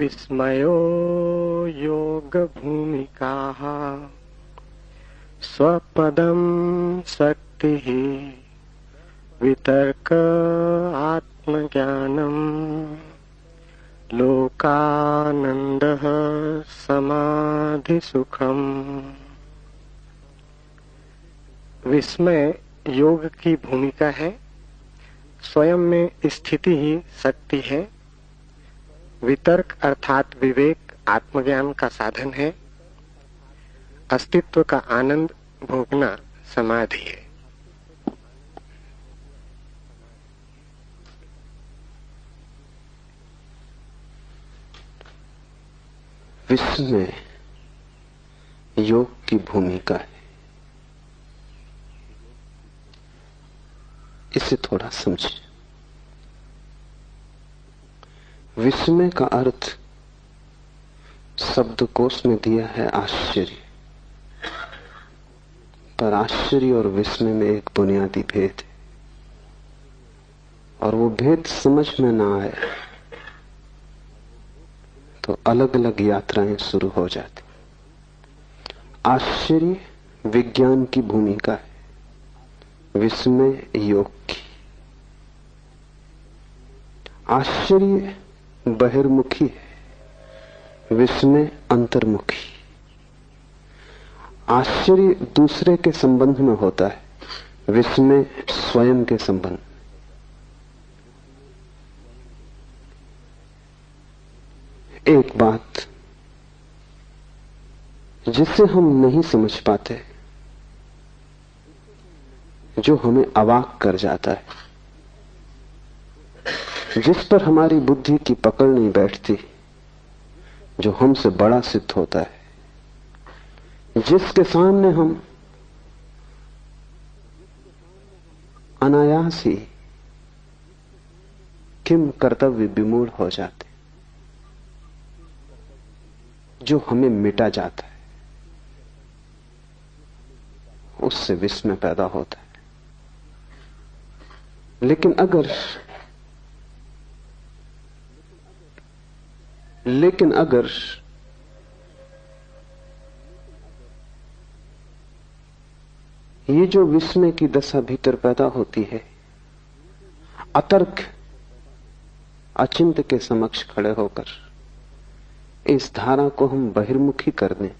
विस्मयो योगभूमिकाः स्वपदं शक्तिः वितर्क आत्मज्ञानम् लोकानन्दः समाधिसुखम्। विस्मय योग की भूमिका है, स्वयं में स्थिति ही शक्ति है, वितर्क अर्थात विवेक आत्मज्ञान का साधन है, अस्तित्व का आनंद भोगना समाधि है। विस्मय योग की भूमिका है। इसे थोड़ा समझें। विस्मय का अर्थ शब्दकोश में दिया है आश्चर्य, पर आश्चर्य और विस्मय में एक बुनियादी भेद है, और वो भेद समझ में ना आए तो अलग अलग यात्राएं शुरू हो जाती। आश्चर्य विज्ञान की भूमिका है, विस्मय योग की। आश्चर्य बहिर्मुखी है, विस्मय अंतर्मुखी। आश्चर्य दूसरे के संबंध में होता है, विस्मय स्वयं के संबंध। एक बात जिसे हम नहीं समझ पाते, जो हमें अवाक कर जाता है, जिस पर हमारी बुद्धि की पकड़ नहीं बैठती, जो हमसे बड़ा सिद्ध होता है, जिसके सामने हम अनायास ही किम कर्तव्य विमूढ़ हो जाते, जो हमें मिटा जाता है, उससे विस्मय पैदा होता है। लेकिन अगर ये जो विस्मय की दशा भीतर पैदा होती है, अतर्क अचिंत्य के समक्ष खड़े होकर इस धारा को हम बहिर्मुखी कर दें,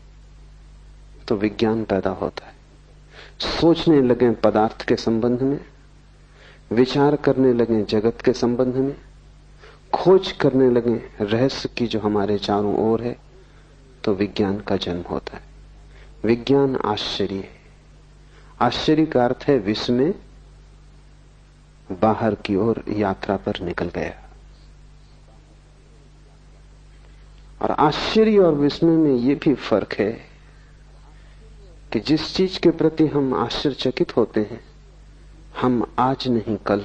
तो विज्ञान पैदा होता है। सोचने लगे पदार्थ के संबंध में, विचार करने लगे जगत के संबंध में, खोज करने लगे रहस्य की जो हमारे चारों ओर है, तो विज्ञान का जन्म होता है। विज्ञान आश्चर्य है। आश्चर्य का अर्थ है विस्मय बाहर की ओर यात्रा पर निकल गया। और आश्चर्य और विस्मय में यह भी फर्क है कि जिस चीज के प्रति हम आश्चर्यचकित होते हैं, हम आज नहीं कल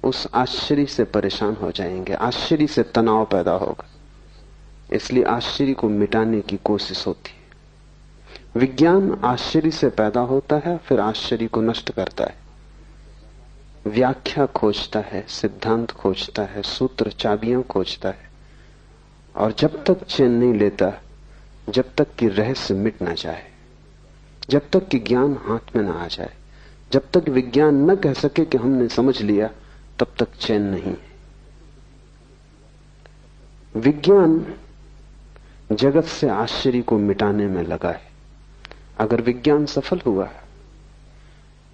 उस आश्चर्य से परेशान हो जाएंगे, आश्चर्य से तनाव पैदा होगा। इसलिए आश्चर्य को मिटाने की कोशिश होती है। विज्ञान आश्चर्य से पैदा होता है, फिर आश्चर्य को नष्ट करता है, व्याख्या खोजता है, सिद्धांत खोजता है, सूत्र चाबियां खोजता है, और जब तक चैन नहीं लेता, जब तक कि रहस्य मिट ना जाए, जब तक कि ज्ञान हाथ में ना आ जाए, जब तक विज्ञान न कह सके कि हमने समझ लिया, तब तक चैन नहीं। विज्ञान जगत से आश्चर्य को मिटाने में लगा है। अगर विज्ञान सफल हुआ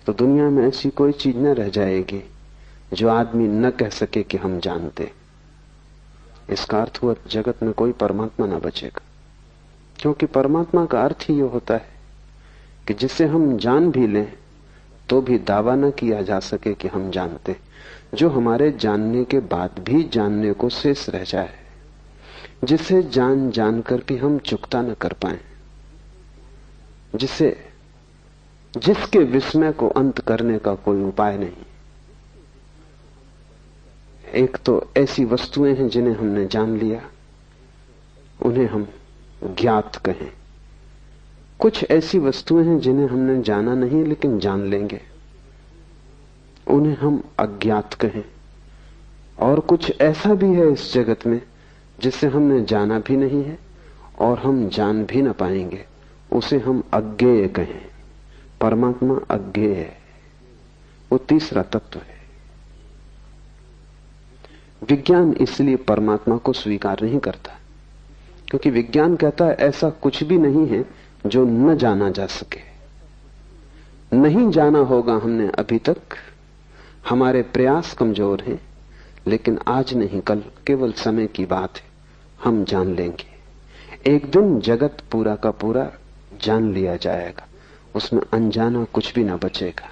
तो दुनिया में ऐसी कोई चीज न रह जाएगी जो आदमी न कह सके कि हम जानते। इसका अर्थ हुआ जगत में कोई परमात्मा न बचेगा, क्योंकि परमात्मा का अर्थ ही ये होता है कि जिसे हम जान भी लें तो भी दावा न किया जा सके कि हम जानते, जो हमारे जानने के बाद भी जानने को शेष रह जाए, जिसे जान जानकर भी हम चुकता न कर पाए, जिसके विस्मय को अंत करने का कोई उपाय नहीं। एक तो ऐसी वस्तुएं हैं जिन्हें हमने जान लिया, उन्हें हम ज्ञात कहें। कुछ ऐसी वस्तुएं हैं जिन्हें हमने जाना नहीं लेकिन जान लेंगे, उन्हें हम अज्ञात कहें। और कुछ ऐसा भी है इस जगत में जिसे हमने जाना भी नहीं है और हम जान भी न पाएंगे, उसे हम अज्ञेय कहें। परमात्मा अज्ञेय है, वो तीसरा तत्व है। विज्ञान इसलिए परमात्मा को स्वीकार नहीं करता, क्योंकि विज्ञान कहता है ऐसा कुछ भी नहीं है जो न जाना जा सके। नहीं जाना होगा हमने अभी तक, हमारे प्रयास कमजोर हैं, लेकिन आज नहीं कल, केवल समय की बात है, हम जान लेंगे। एक दिन जगत पूरा का पूरा जान लिया जाएगा, उसमें अनजाना कुछ भी ना बचेगा।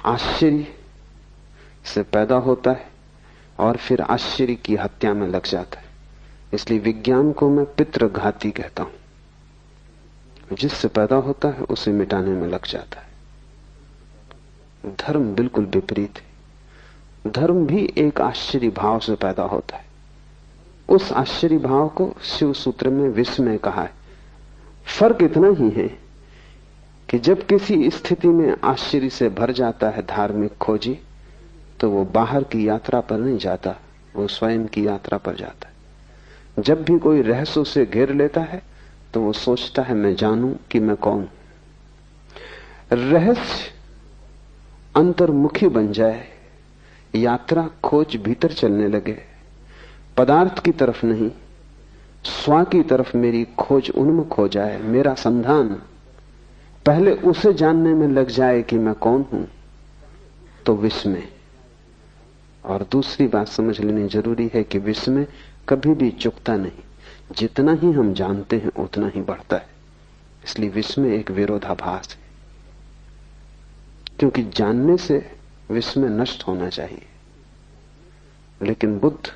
आश्चर्य से पैदा होता है और फिर आश्चर्य की हत्या में लग जाता है। इसलिए विज्ञान को मैं पितृघाती कहता हूं। जिससे पैदा होता है उसे मिटाने में लग जाता है। धर्म बिल्कुल विपरीत है। धर्म भी एक आश्चर्य भाव से पैदा होता है। उस आश्चर्य भाव को शिव सूत्र में विस्मय कहा है। फर्क इतना ही है कि जब किसी स्थिति में आश्चर्य से भर जाता है धार्मिक खोजी, तो वो बाहर की यात्रा पर नहीं जाता, वो स्वयं की यात्रा पर जाता है। जब भी कोई रहस्य उसे घेर लेता है तो वो सोचता है मैं जानूं कि मैं कौन। रहस्य अंतर्मुखी बन जाए, यात्रा खोज भीतर चलने लगे, पदार्थ की तरफ नहीं स्व की तरफ मेरी खोज उन्मुख हो जाए, मेरा संधान पहले उसे जानने में लग जाए कि मैं कौन हूं, तो विस्मय। और दूसरी बात समझ लेनी जरूरी है कि विस्मय कभी भी चुकता नहीं, जितना ही हम जानते हैं उतना ही बढ़ता है। इसलिए विस्मय एक विरोधाभास है, क्योंकि जानने से विस्मय नष्ट होना चाहिए। लेकिन बुद्ध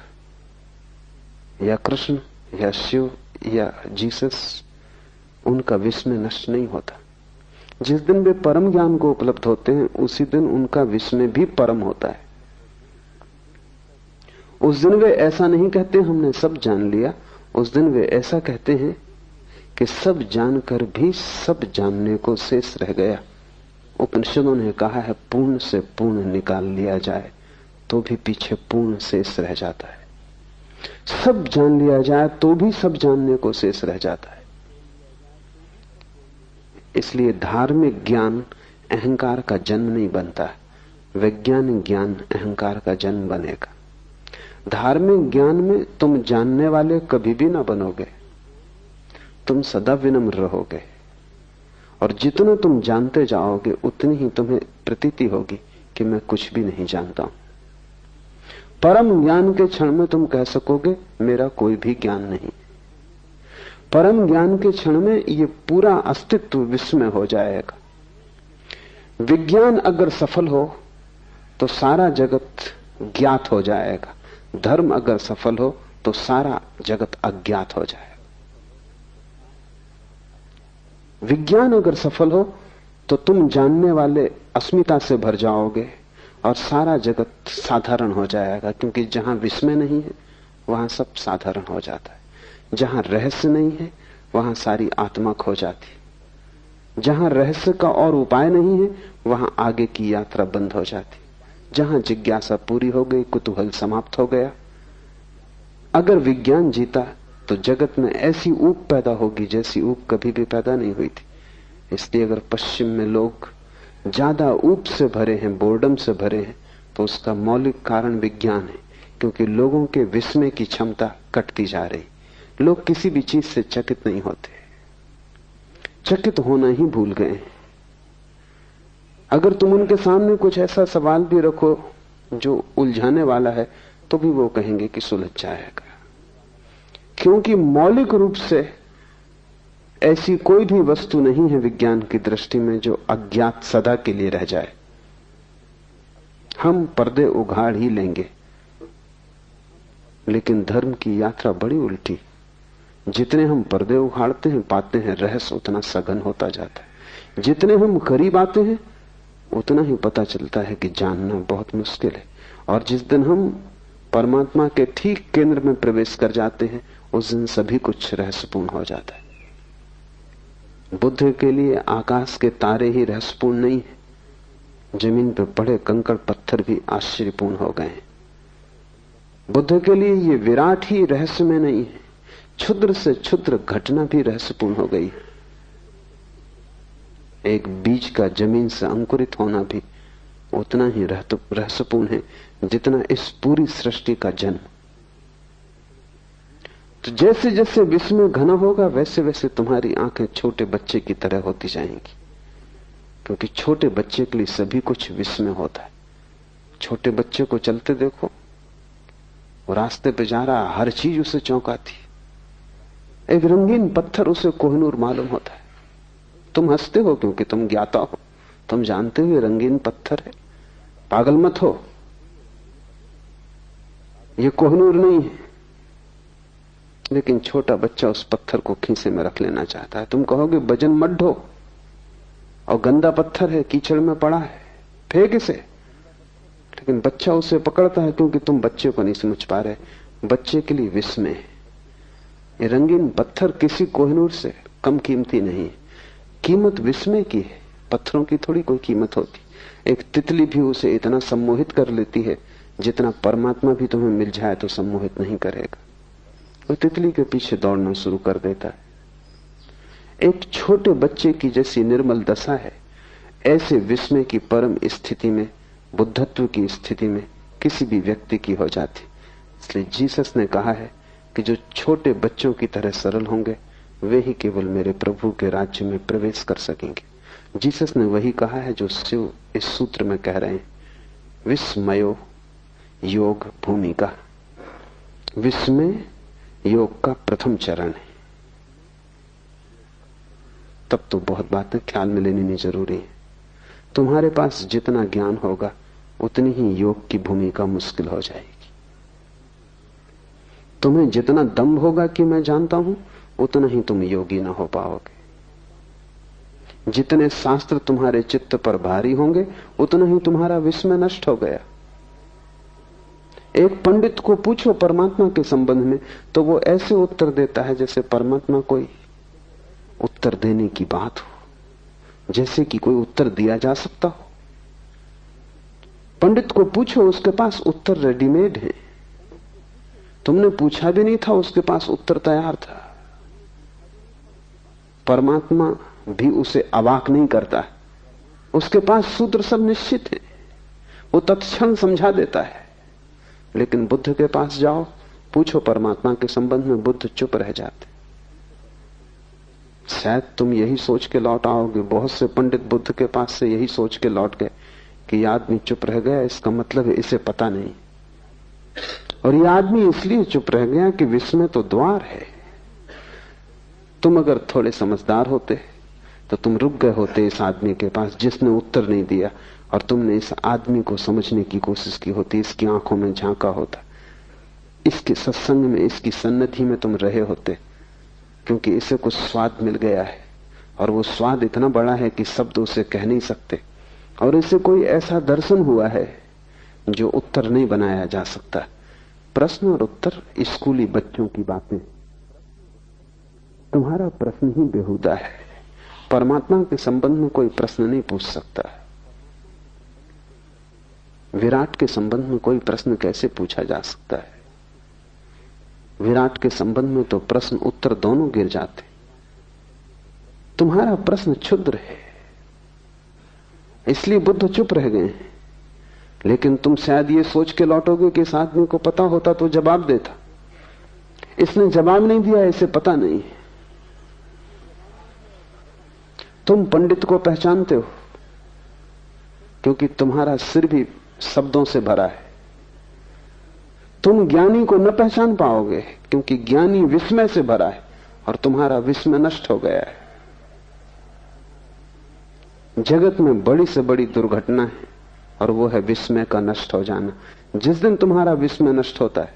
या कृष्ण या शिव या जीसस, उनका विस्मय नष्ट नहीं होता। जिस दिन वे परम ज्ञान को उपलब्ध होते हैं उसी दिन उनका विस्मय भी परम होता है। उस दिन वे ऐसा नहीं कहते हमने सब जान लिया, उस दिन वे ऐसा कहते हैं कि सब जानकर भी सब जानने को शेष रह गया। उपनिषदों ने कहा है पूर्ण से पूर्ण निकाल लिया जाए तो भी पीछे पूर्ण शेष रह जाता है। सब जान लिया जाए तो भी सब जानने को शेष रह जाता है। इसलिए धार्मिक ज्ञान अहंकार का जन्म नहीं बनता, वैज्ञानिक ज्ञान अहंकार का जन्म बनेगा। धार्मिक ज्ञान में तुम जानने वाले कभी भी ना बनोगे, तुम सदा विनम्र रहोगे, और जितना तुम जानते जाओगे उतनी ही तुम्हें प्रतीति होगी कि मैं कुछ भी नहीं जानता हूं। परम ज्ञान के क्षण में तुम कह सकोगे मेरा कोई भी ज्ञान नहीं। परम ज्ञान के क्षण में ये पूरा अस्तित्व विस्मय हो जाएगा। विज्ञान अगर सफल हो तो सारा जगत ज्ञात हो जाएगा, धर्म अगर सफल हो तो सारा जगत अज्ञात हो जाएगा। विज्ञान अगर सफल हो तो तुम जानने वाले अस्मिता से भर जाओगे और सारा जगत साधारण हो जाएगा, क्योंकि जहां विस्मय नहीं है वहां सब साधारण हो जाता है। जहां रहस्य नहीं है वहां सारी आत्मा खो जाती। जहां रहस्य का और उपाय नहीं है वहां आगे की यात्रा बंद हो जाती। जहां जिज्ञासा पूरी हो गई, कुतूहल समाप्त हो गया। अगर विज्ञान जीता तो जगत में ऐसी ऊब पैदा होगी जैसी ऊब कभी भी पैदा नहीं हुई थी। इसलिए अगर पश्चिम में लोग ज्यादा ऊब से भरे हैं, बोर्डम से भरे हैं, तो उसका मौलिक कारण विज्ञान है, क्योंकि लोगों के विस्मय की क्षमता कटती जा रही। लोग किसी भी चीज से चकित नहीं होते, चकित होना ही भूल गए। अगर तुम उनके सामने कुछ ऐसा सवाल भी रखो जो उलझाने वाला है तो भी वो कहेंगे कि सुलझ जाएगा, क्योंकि मौलिक रूप से ऐसी कोई भी वस्तु नहीं है विज्ञान की दृष्टि में जो अज्ञात सदा के लिए रह जाए। हम पर्दे उघाड़ ही लेंगे, लेकिन धर्म की यात्रा बड़ी उल्टी। जितने हम पर्दे उखाड़ते हैं पाते हैं रहस्य उतना सघन होता जाता है। जितने हम करीब आते हैं उतना ही पता चलता है कि जानना बहुत मुश्किल है। और जिस दिन हम परमात्मा के ठीक केंद्र में प्रवेश कर जाते हैं उस दिन सभी कुछ रहस्यपूर्ण हो जाता है। बुद्ध के लिए आकाश के तारे ही रहस्यपूर्ण नहीं है, जमीन पर पड़े कंकड़ पत्थर भी आश्चर्यपूर्ण हो गए। बुद्ध के लिए ये विराट ही रहस्य में नहीं है, क्षुद्र से क्षुद्र घटना भी रहस्यपूर्ण हो गई है। एक बीज का जमीन से अंकुरित होना भी उतना ही रहस्यपूर्ण है जितना इस पूरी सृष्टि का जन्म। तो जैसे जैसे विस्मय घना होगा वैसे वैसे तुम्हारी आंखें छोटे बच्चे की तरह होती जाएंगी, क्योंकि छोटे बच्चे के लिए सभी कुछ विस्मय होता है। छोटे बच्चे को चलते देखो, वो रास्ते पे जा रहा, हर चीज उसे चौंकाती। एक रंगीन पत्थर उसे कोहिनूर मालूम होता है। तुम हंसते हो क्योंकि तुम ज्ञाता हो, तुम जानते हो ये रंगीन पत्थर है, पागल मत हो, ये कोहिनूर नहीं है। लेकिन छोटा बच्चा उस पत्थर को खीसे में रख लेना चाहता है। तुम कहोगे वजन मत ढो, और गंदा पत्थर है, कीचड़ में पड़ा है, फेंक इसे। लेकिन बच्चा उसे पकड़ता है क्योंकि तुम बच्चे को नहीं समझ पा रहे। बच्चे के लिए विस्मय है। ये रंगीन पत्थर किसी कोहिनूर से कम कीमती नहीं है। कीमत विस्मय की है, पत्थरों की थोड़ी कोई कीमत होती। एक तितली भी उसे इतना सम्मोहित कर लेती है जितना परमात्मा भी तुम्हें मिल जाए तो सम्मोहित नहीं करेगा। वो तितली के पीछे दौड़ना शुरू कर देता है। एक छोटे बच्चे की जैसी निर्मल दशा है, ऐसे विस्मय की परम स्थिति में, बुद्धत्व की स्थिति में किसी भी व्यक्ति की हो जाती। इसलिए जीसस ने कहा है कि जो छोटे बच्चों की तरह सरल होंगे वे ही केवल मेरे प्रभु के राज्य में प्रवेश कर सकेंगे। जीसस ने वही कहा है जो शिव इस सूत्र में कह रहे हैं, विस्मयो योग भूमिका। विस्मय योग का प्रथम चरण है। तब तो बहुत बातें ख्याल में लेनी जरूरी है। तुम्हारे पास जितना ज्ञान होगा उतनी ही योग की भूमिका मुश्किल हो जाएगी। तुम्हें जितना दम होगा कि मैं जानता हूं, उतना ही तुम योगी ना हो पाओगे। जितने शास्त्र तुम्हारे चित्त पर भारी होंगे उतना ही तुम्हारा विस्मय नष्ट हो गया। एक पंडित को पूछो परमात्मा के संबंध में तो वो ऐसे उत्तर देता है जैसे परमात्मा कोई उत्तर देने की बात हो, जैसे कि कोई उत्तर दिया जा सकता हो। पंडित को पूछो, उसके पास उत्तर रेडीमेड है। तुमने पूछा भी नहीं था, उसके पास उत्तर तैयार था। परमात्मा भी उसे अवाक नहीं करता है, उसके पास सूत्र सब निश्चित है, वो तत्क्षण समझा देता है। लेकिन बुद्ध के पास जाओ, पूछो परमात्मा के संबंध में, बुद्ध चुप रह जाते। शायद तुम यही सोच के लौट आओगे, बहुत से पंडित बुद्ध के पास से यही सोच के लौट गए कि यह आदमी चुप रह गया, इसका मतलब है इसे पता नहीं। और यह आदमी इसलिए चुप रह गया कि विस्मय तो द्वार है। तुम अगर थोड़े समझदार होते तो तुम रुक गए होते इस आदमी के पास जिसने उत्तर नहीं दिया, और तुमने इस आदमी को समझने की कोशिश की होती, इसकी आंखों में झांका होता, इसके सत्संग में, इसकी सन्निधि में तुम रहे होते, क्योंकि इसे कुछ स्वाद मिल गया है और वो स्वाद इतना बड़ा है कि शब्द उसे कह नहीं सकते, और इसे कोई ऐसा दर्शन हुआ है जो उत्तर नहीं बनाया जा सकता। प्रश्न और उत्तर स्कूली बच्चों की बातें। तुम्हारा प्रश्न ही बेहुदा है। परमात्मा के संबंध में कोई प्रश्न नहीं पूछ सकता। विराट के संबंध में कोई प्रश्न कैसे पूछा जा सकता है? विराट के संबंध में तो प्रश्न उत्तर दोनों गिर जाते। तुम्हारा प्रश्न क्षुद्र है, इसलिए बुद्ध चुप रह गए। लेकिन तुम शायद ये सोच के लौटोगे कि इस आदमी को पता होता तो जवाब देता। इसने जवाब नहीं दिया, इसे पता नहीं। तुम पंडित को पहचानते हो क्योंकि तुम्हारा सिर भी शब्दों से भरा है। तुम ज्ञानी को न पहचान पाओगे क्योंकि ज्ञानी विस्मय से भरा है और तुम्हारा विस्मय नष्ट हो गया है। जगत में बड़ी से बड़ी दुर्घटना है और वो है विस्मय का नष्ट हो जाना। जिस दिन तुम्हारा विस्मय नष्ट होता है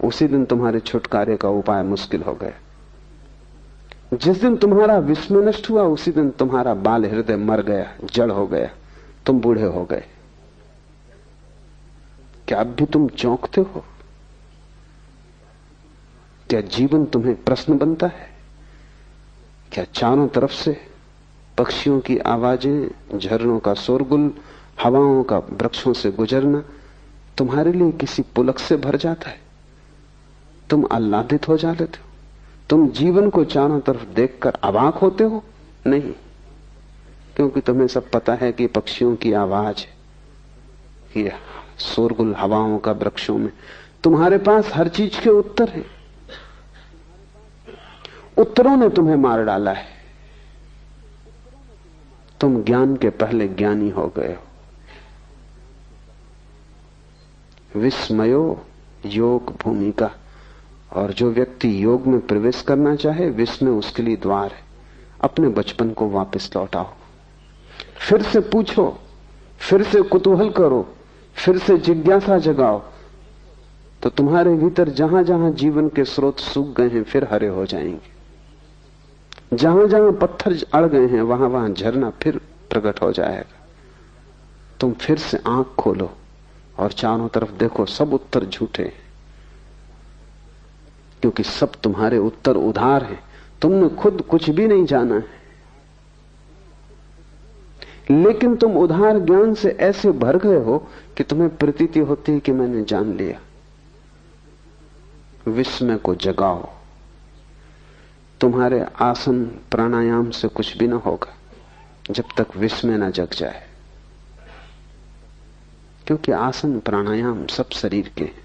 उसी दिन तुम्हारे छुटकारे का उपाय मुश्किल हो गया। जिस दिन तुम्हारा विस्मय नष्ट हुआ उसी दिन तुम्हारा बाल हृदय मर गया, जड़ हो गया, तुम बूढ़े हो गए। क्या अब भी तुम चौंकते हो? क्या जीवन तुम्हें प्रश्न बनता है? क्या चारों तरफ से पक्षियों की आवाजें, झरनों का शोरगुल, हवाओं का वृक्षों से गुजरना, तुम्हारे लिए किसी पुलक से भर जाता है, तुम आह्लादित हो जाते हो, तुम जीवन को चारों तरफ देखकर अवाक होते हो? नहीं, क्योंकि तुम्हें सब पता है कि पक्षियों की आवाज है, ये शोरगुल हवाओं का वृक्षों में। तुम्हारे पास हर चीज के उत्तर हैं। उत्तरों ने तुम्हें मार डाला है, तुम ज्ञान के पहले ज्ञानी हो गए हो। विस्मयो योग भूमिका। और जो व्यक्ति योग में प्रवेश करना चाहे, विस्मय उसके लिए द्वार है। अपने बचपन को वापस लौटाओ, फिर से पूछो, फिर से कुतूहल करो, फिर से जिज्ञासा जगाओ, तो तुम्हारे भीतर जहां जहां जीवन के स्रोत सूख गए हैं फिर हरे हो जाएंगे। जहां जहां पत्थर अड़ गए हैं वहां वहां झरना फिर प्रकट हो जाएगा। तुम फिर से आंख खोलो और चारों तरफ देखो, सब उत्तर झूठे हैं, क्योंकि सब तुम्हारे उत्तर उधार हैं। तुमने खुद कुछ भी नहीं जाना है, लेकिन तुम उधार ज्ञान से ऐसे भर गए हो कि तुम्हें प्रतीति होती है कि मैंने जान लिया। विस्मय को जगाओ। तुम्हारे आसन प्राणायाम से कुछ भी ना होगा जब तक विस्मय ना जग जाए, क्योंकि आसन प्राणायाम सब शरीर के हैं।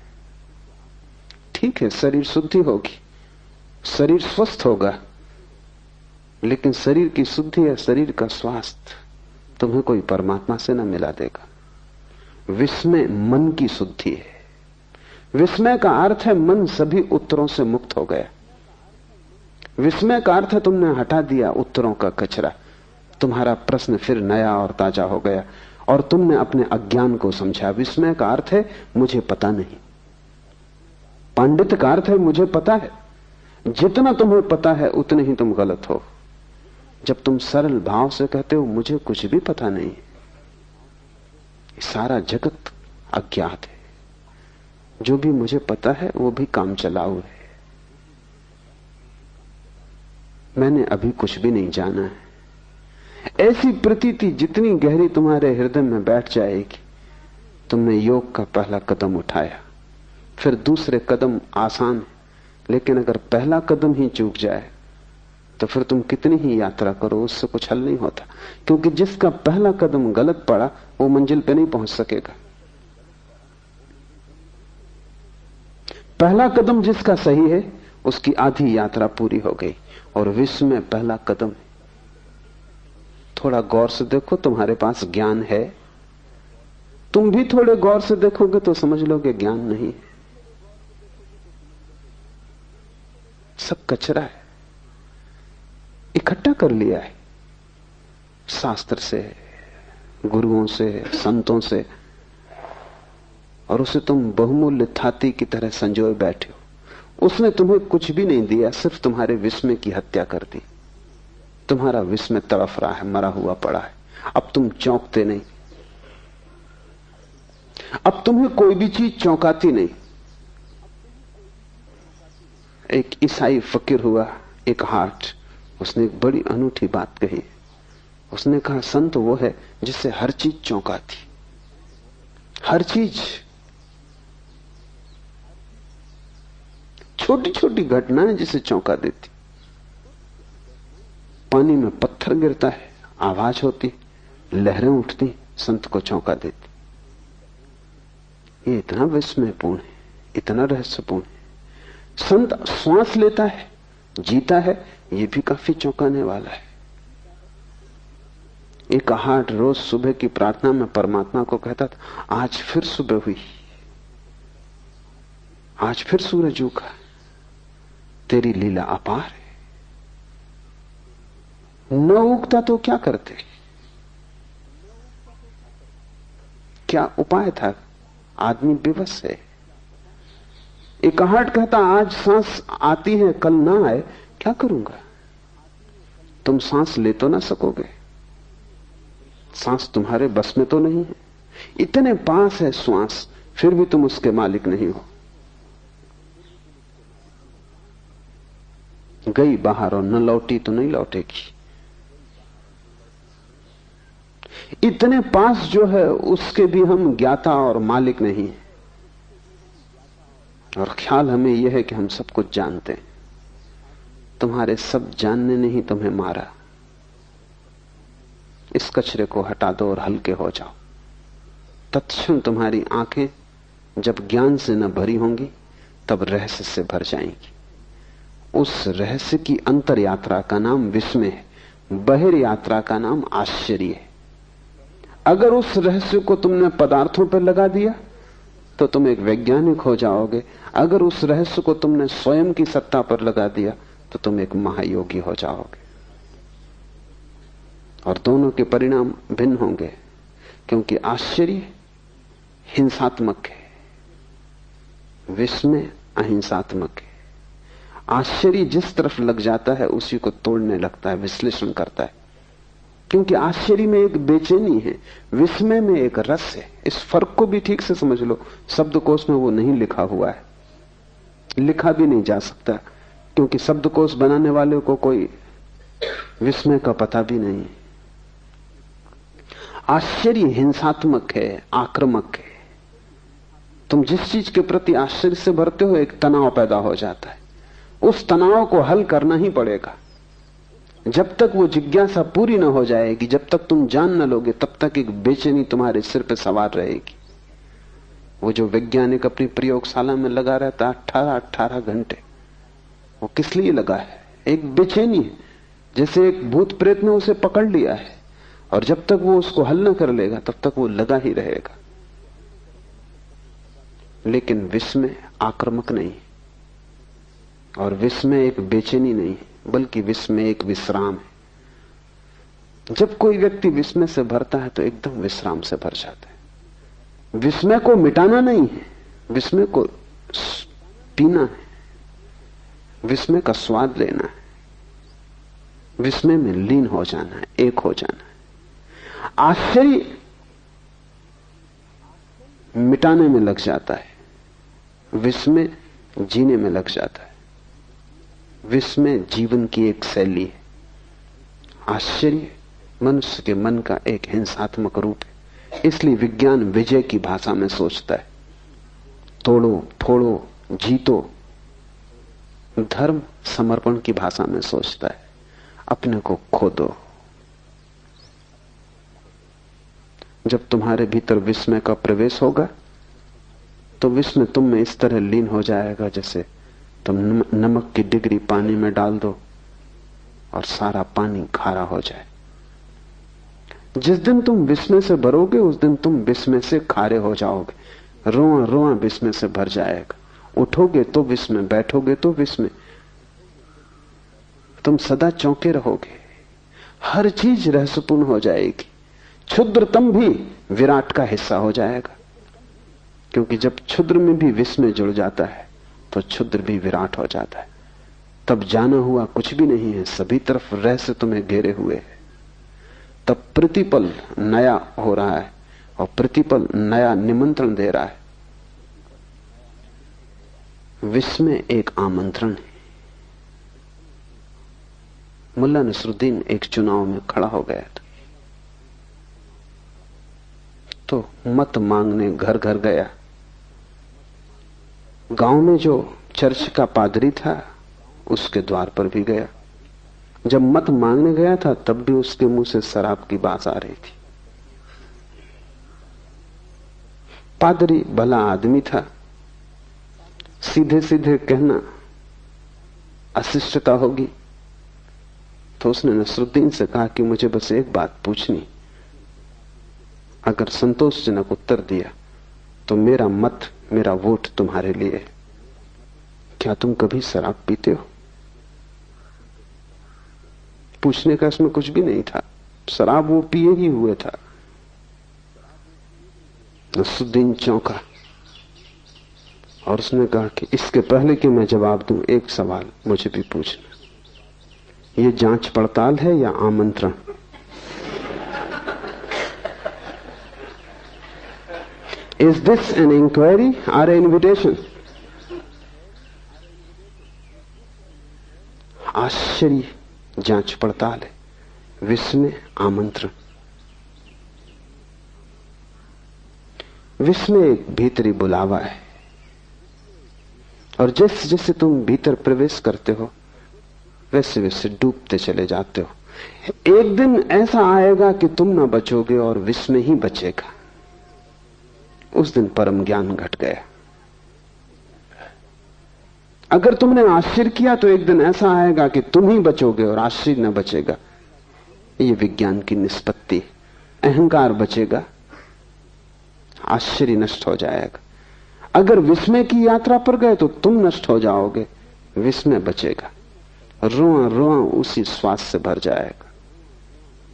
ठीक है, शरीर शुद्धि होगी, शरीर स्वस्थ होगा, लेकिन शरीर की शुद्धि या शरीर का स्वास्थ्य तुम्हें कोई परमात्मा से न मिला देगा। विस्मय मन की शुद्धि है। विस्मय का अर्थ है मन सभी उत्तरों से मुक्त हो गया। विस्मय का अर्थ है तुमने हटा दिया उत्तरों का कचरा, तुम्हारा प्रश्न फिर नया और ताजा हो गया और तुमने अपने अज्ञान को समझा। विस्मय का अर्थ है मुझे पता नहीं। पांडित्य का अर्थ है मुझे पता है। जितना तुम्हें पता है उतने ही तुम गलत हो। जब तुम सरल भाव से कहते हो मुझे कुछ भी पता नहीं, सारा जगत अज्ञात है, जो भी मुझे पता है वो भी काम चलाऊ है, मैंने अभी कुछ भी नहीं जाना है। ऐसी प्रतीति जितनी गहरी तुम्हारे हृदय में बैठ जाएगी, तुमने योग का पहला कदम उठाया। फिर दूसरे कदम आसान है, लेकिन अगर पहला कदम ही चूक जाए तो फिर तुम कितनी ही यात्रा करो उससे कुछ हल नहीं होता, क्योंकि जिसका पहला कदम गलत पड़ा वो मंजिल पे नहीं पहुंच सकेगा। पहला कदम जिसका सही है उसकी आधी यात्रा पूरी हो गई। और विश्व में पहला कदम, थोड़ा गौर से देखो, तुम्हारे पास ज्ञान है। तुम भी थोड़े गौर से देखोगे तो समझ लोगे ज्ञान नहीं है, सब कचरा है, इकट्ठा कर लिया है शास्त्र से, गुरुओं से, संतों से, और उसे तुम बहुमूल्य थाती की तरह संजोए बैठे हो। उसने तुम्हें कुछ भी नहीं दिया, सिर्फ तुम्हारे विस्मय की हत्या कर दी। तुम्हारा विस्मय तड़फ रहा है, मरा हुआ पड़ा है। अब तुम चौंकते नहीं, अब तुम्हें कोई भी चीज चौंकाती नहीं। एक ईसाई फकीर हुआ, एक हाट, उसने एक बड़ी अनूठी बात कही। उसने कहा संत वो है जिससे हर चीज चौंकाती, हर चीज, छोटी छोटी घटनाएं जिसे चौंका देती। पानी में पत्थर गिरता है, आवाज होती, लहरें उठती, संत को चौंका देती। ये इतना विस्मयपूर्ण है, इतना रहस्यपूर्ण है। संत श्वास लेता है, जीता है, ये भी काफी चौंकाने वाला है। एक हाट रोज सुबह की प्रार्थना में परमात्मा को कहता था, आज फिर सुबह हुई, आज फिर सूरज उगा, तेरी लीला अपार है। न उगता तो क्या करते, क्या उपाय था? आदमी बेबस है। एक हाट कहता, आज सांस आती है, कल ना आए, क्या करूंगा? तुम सांस ले तो ना सकोगे, सांस तुम्हारे बस में तो नहीं है। इतने पास है श्वास, फिर भी तुम उसके मालिक नहीं हो। गई बाहर और न लौटी तो नहीं लौटेगी। इतने पास जो है उसके भी हम ज्ञाता और मालिक नहीं है। और ख्याल हमें यह है कि हम सब कुछ जानते हैं। तुम्हारे सब जानने ने ही तुम्हें मारा। इस कचरे को हटा दो और हल्के हो जाओ। तत्क्षण तुम्हारी आंखें जब ज्ञान से न भरी होंगी तब रहस्य से भर जाएंगी। उस रहस्य की अंतर यात्रा का नाम विस्मय है, बहिर यात्रा का नाम आश्चर्य है। अगर उस रहस्य को तुमने पदार्थों पर लगा दिया तो तुम एक वैज्ञानिक हो जाओगे। अगर उस रहस्य को तुमने स्वयं की सत्ता पर लगा दिया तो तुम एक महायोगी हो जाओगे। और दोनों के परिणाम भिन्न होंगे, क्योंकि आश्चर्य हिंसात्मक है, विस्मय अहिंसात्मक है। आश्चर्य जिस तरफ लग जाता है उसी को तोड़ने लगता है, विश्लेषण करता है, क्योंकि आश्चर्य में एक बेचैनी है, विस्मय में एक रस है। इस फर्क को भी ठीक से समझ लो। शब्दकोश में वो नहीं लिखा हुआ है, लिखा भी नहीं जा सकता, क्योंकि शब्दकोश बनाने वाले को कोई विस्मय का पता भी नहीं। आश्चर्य हिंसात्मक है, आक्रामक है। तुम जिस चीज के प्रति आश्चर्य से भरते हो एक तनाव पैदा हो जाता है। उस तनाव को हल करना ही पड़ेगा। जब तक वो जिज्ञासा पूरी न हो जाएगी, जब तक तुम जान न लोगे, तब तक एक बेचैनी तुम्हारे सिर पे सवार रहेगी। वो जो वैज्ञानिक अपनी प्रयोगशाला में लगा रहता है 18 घंटे, वो किस लिए लगा है? एक बेचैनी है, जैसे एक भूत प्रेत ने उसे पकड़ लिया है, और जब तक वो उसको हल न कर लेगा तब तक वो लगा ही रहेगा। लेकिन विस्मय आक्रामक नहीं, और विस्मय एक बेचैनी नहीं, बल्कि विस्मय एक विश्राम है। जब कोई व्यक्ति विस्मय से भरता है तो एकदम विश्राम से भर जाता है। विस्मय को मिटाना नहीं है, विस्मय को पीना है, विस्मय का स्वाद लेना है, विस्मय में लीन हो जाना है, एक हो जाना है। आश्चर्य मिटाने में लग जाता है, विस्मय जीने में लग जाता है। विस्मय जीवन की एक शैली है, आश्चर्य मनुष्य के मन का एक हिंसात्मक रूप है। इसलिए विज्ञान विजय की भाषा में सोचता है, तोड़ो फोड़ो जीतो। धर्म समर्पण की भाषा में सोचता है, अपने को खो दो। जब तुम्हारे भीतर विस्मय का प्रवेश होगा तो विस्मय तुम में इस तरह लीन हो जाएगा जैसे तुम नमक की डिगरी पानी में डाल दो और सारा पानी खारा हो जाए। जिस दिन तुम विस्मय से भरोगे उस दिन तुम विस्मय से खारे हो जाओगे। रोआ रोआ विस्मय से भर जाएगा। उठोगे तो विस्मय, बैठोगे तो विस्मय, तुम सदा चौंके रहोगे। हर चीज रहस्यपूर्ण हो जाएगी। क्षुद्रतम भी विराट का हिस्सा हो जाएगा, क्योंकि जब क्षुद्र में भी विस्मय जुड़ जाता है तो क्षुद्र भी विराट हो जाता है। तब जाना हुआ कुछ भी नहीं है, सभी तरफ रहस्य तुम्हें घेरे हुए है। तब प्रतिपल नया हो रहा है और प्रतिपल नया निमंत्रण दे रहा है। विस्मय एक आमंत्रण है। मुल्ला नसरुद्दीन एक चुनाव में खड़ा हो गया था, तो मत मांगने घर घर गया। गांव में जो चर्च का पादरी था उसके द्वार पर भी गया। जब मत मांगने गया था तब भी उसके मुंह से शराब की बात आ रही थी। पादरी भला आदमी था, सीधे सीधे कहना अशिष्टता होगी, तो उसने नसरुद्दीन से कहा कि मुझे बस एक बात पूछनी, अगर संतोषजनक उत्तर दिया तो मेरा मत, मेरा वोट तुम्हारे लिए। क्या तुम कभी शराब पीते हो? पूछने का इसमें कुछ भी नहीं था, शराब वो पिए ही हुए था। नसरुद्दीन चौंका और उसने कहा कि इसके पहले कि मैं जवाब दूं, एक सवाल मुझे भी पूछना। ये जांच पड़ताल है या आमंत्रण? Is this an inquiry or an invitation? आश्चर्य जांच पड़ताल है, विस्मय आमंत्रण। विस्मय एक भीतरी बुलावा है, और जैसे जैसे तुम भीतर प्रवेश करते हो वैसे वैसे डूबते चले जाते हो। एक दिन ऐसा आएगा कि तुम ना बचोगे और विश्व में ही बचेगा। उस दिन परम ज्ञान घट गया। अगर तुमने आश्चर्य किया तो एक दिन ऐसा आएगा कि तुम ही बचोगे और आश्चर्य न बचेगा। ये विज्ञान की निष्पत्ति। अहंकार बचेगा, आश्चर्य नष्ट हो जाएगा। अगर विस्मय की यात्रा पर गए तो तुम नष्ट हो जाओगे, विस्मय बचेगा। रोआ रोआ उसी श्वास से भर जाएगा।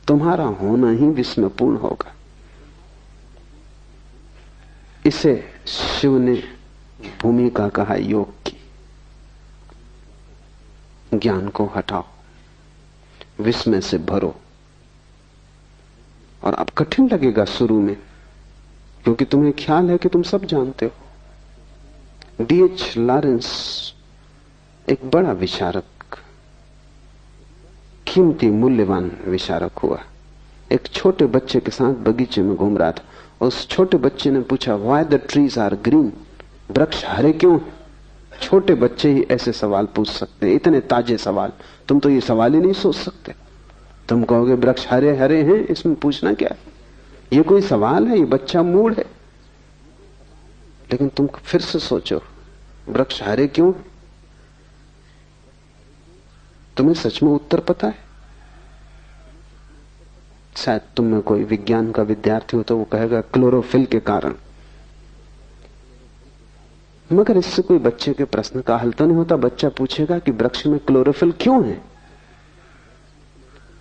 तुम्हारा होना ही विस्मयपूर्ण होगा। इसे शिव ने भूमिका कहा योग की। ज्ञान को हटाओ, विस्मय से भरो। और अब कठिन लगेगा शुरू में, क्योंकि तुम्हें ख्याल है कि तुम सब जानते हो। D.H. लॉरेंस एक बड़ा विचारक, कीमती मूल्यवान विचारक हुआ। एक छोटे बच्चे के साथ बगीचे में घूम रहा था। उस छोटे बच्चे ने पूछा, why the trees are green? वृक्ष हरे क्यों? छोटे बच्चे ही ऐसे सवाल पूछ सकते हैं, इतने ताजे सवाल। तुम तो ये सवाल ही नहीं सोच सकते। तुम कहोगे वृक्ष हरे हरे हैं, इसमें पूछना क्या है? ये कोई सवाल है? ये बच्चा मूड है। लेकिन तुम फिर से सोचो, वृक्ष हरे क्यों? तुम्हें सच में उत्तर पता है? शायद तुम में कोई विज्ञान का विद्यार्थी हो तो वो कहेगा क्लोरोफिल के कारण। मगर इससे कोई बच्चे के प्रश्न का हल तो नहीं होता। बच्चा पूछेगा कि वृक्ष में क्लोरोफिल क्यों है?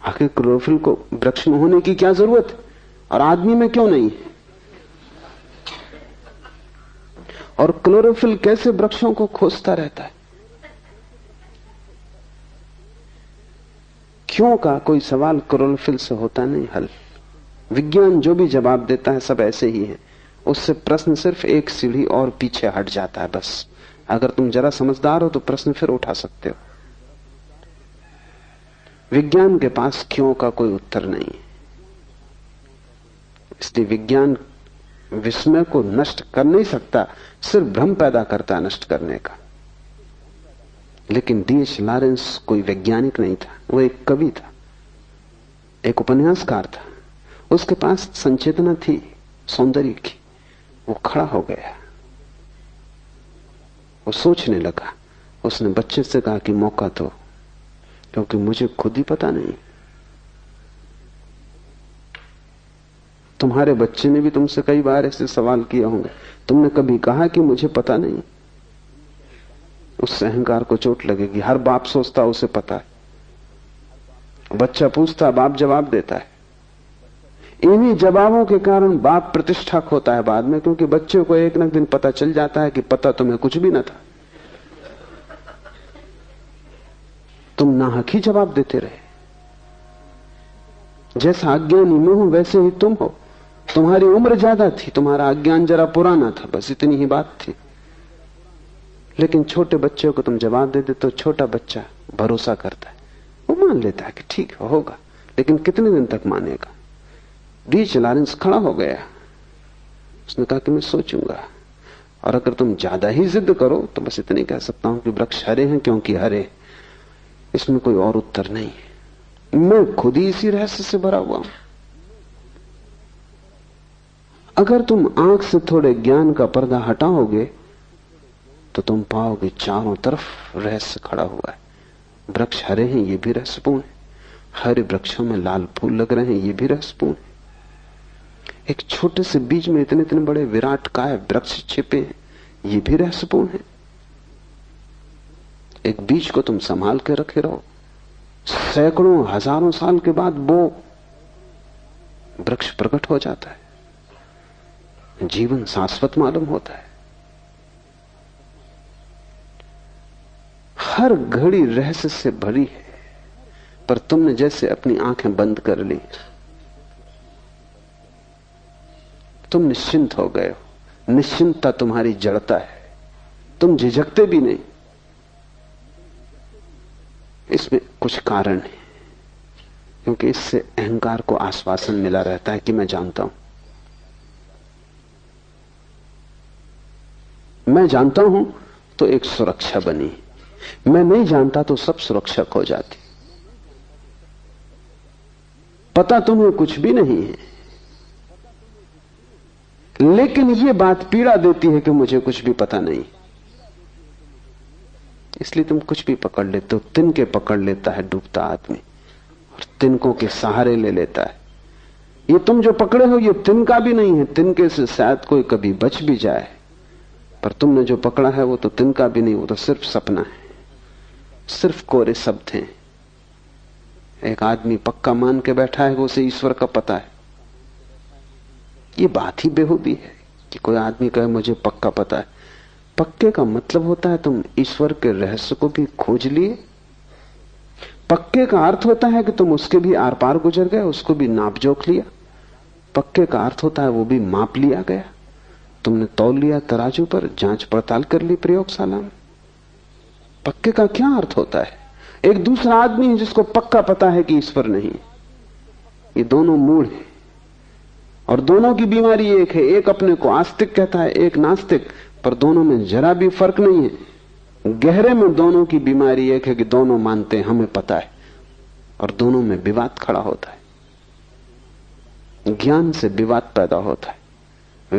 आखिर क्लोरोफिल को वृक्ष में होने की क्या जरूरत है और आदमी में क्यों नहीं है? और क्लोरोफिल कैसे वृक्षों को खोजता रहता है? क्यों का कोई सवाल क्लोरोफिल से होता नहीं हल। विज्ञान जो भी जवाब देता है सब ऐसे ही है। उससे प्रश्न सिर्फ एक सीढ़ी और पीछे हट जाता है बस। अगर तुम जरा समझदार हो तो प्रश्न फिर उठा सकते हो। विज्ञान के पास क्यों का कोई उत्तर नहीं है। इसलिए विज्ञान विस्मय को नष्ट कर नहीं सकता, सिर्फ भ्रम पैदा करता है नष्ट करने का। लेकिन D.H. लॉरेंस कोई वैज्ञानिक नहीं था, वो एक कवि था, एक उपन्यासकार था। उसके पास संचेतना थी सौंदर्य की। वो खड़ा हो गया, वो सोचने लगा। उसने बच्चे से कहा कि मौका दो, क्योंकि मुझे खुद ही पता नहीं। तुम्हारे बच्चे ने भी तुमसे कई बार ऐसे सवाल किए होंगे। तुमने कभी कहा कि मुझे पता नहीं? उससे अहंकार को चोट लगेगी। हर बाप सोचता उसे पता है। बच्चा पूछता, बाप जवाब देता है। इन्हीं जवाबों के कारण बाप प्रतिष्ठा खोता है बाद में, क्योंकि बच्चे को एक न दिन पता चल जाता है कि पता तुम्हें कुछ भी न था। तुम नाहक ही जवाब देते रहे। जैसा अज्ञानी मैं हूं वैसे ही तुम हो। तुम्हारी उम्र ज्यादा थी, तुम्हारा अज्ञान जरा पुराना था, बस इतनी ही बात थी। लेकिन छोटे बच्चे को तुम जवाब दे देते तो छोटा बच्चा भरोसा करता है, वो मान लेता है कि ठीक होगा। लेकिन कितने दिन तक मानेगा? D.H. लॉरेंस खड़ा हो गया। उसने कहा कि मैं सोचूंगा, और अगर तुम ज्यादा ही जिद करो तो बस इतनी कह सकता हूं कि वृक्ष हरे हैं क्योंकि हरे। इसमें कोई और उत्तर नहीं है। मैं खुद ही इसी रहस्य से भरा हुआ हूं। अगर तुम आंख से थोड़े ज्ञान का पर्दा हटाओगे तो तुम पाओगे चारों तरफ रहस्य खड़ा हुआ है। वृक्ष हरे हैं, ये भी रहस्यपूर्ण है। हरे वृक्षों में लाल फूल लग रहे हैं, ये भी रहस्यपूर्ण है। एक छोटे से बीज में इतने इतने बड़े विराट काय वृक्ष छिपे हैं, ये भी रहस्यपूर्ण है। एक बीज को तुम संभाल के रखे रहो, सैकड़ों हजारों साल के बाद वो वृक्ष प्रकट हो जाता है, जीवन शाश्वत मालूम होता है। हर घड़ी रहस्य से भरी है, पर तुमने जैसे अपनी आंखें बंद कर ली, तुम निश्चिंत हो गए हो। निश्चिंतता तुम्हारी जड़ता है, तुम झिझकते भी नहीं। इसमें कुछ कारण है, क्योंकि इससे अहंकार को आश्वासन मिला रहता है कि मैं जानता हूं, मैं जानता हूं। तो एक सुरक्षा बनी। मैं नहीं जानता तो सब सुरक्षा खो जाती। पता तुम्हें कुछ भी नहीं है, लेकिन यह बात पीड़ा देती है कि मुझे कुछ भी पता नहीं, इसलिए तुम कुछ भी पकड़ लेते हो। तिनके पकड़ लेता है डूबता आदमी और तिनकों के सहारे ले लेता है। ये तुम जो पकड़े हो ये तिनका भी नहीं है, तिनके से शायद कोई कभी बच भी जाए, पर तुमने जो पकड़ा है वो तो तिनका भी नहीं, वो तो सिर्फ सपना है, सिर्फ कोरे शब्द हैं। एक आदमी पक्का मान के बैठा है कि उसे ईश्वर का पता है। ये बात ही बेहूदी है कि कोई आदमी कहे मुझे पक्का पता है। पक्के का मतलब होता है तुम ईश्वर के रहस्य को भी खोज लिए। पक्के का अर्थ होता है कि तुम उसके भी आर पार गुजर गए, उसको भी नाप जोख लिया। पक्के का अर्थ होता है वो भी माप लिया गया, तुमने तौल लिया तराजू पर, जांच पड़ताल कर ली प्रयोगशाला में। पक्के का क्या अर्थ होता है? एक दूसरा आदमी है जिसको पक्का पता है कि ईश्वर नहीं। ये दोनों मूढ़ हैं और दोनों की बीमारी एक है। एक अपने को आस्तिक कहता है, एक नास्तिक, पर दोनों में जरा भी फर्क नहीं है। गहरे में दोनों की बीमारी एक है कि दोनों मानते हैं हमें पता है, और दोनों में विवाद खड़ा होता है। ज्ञान से विवाद पैदा होता है,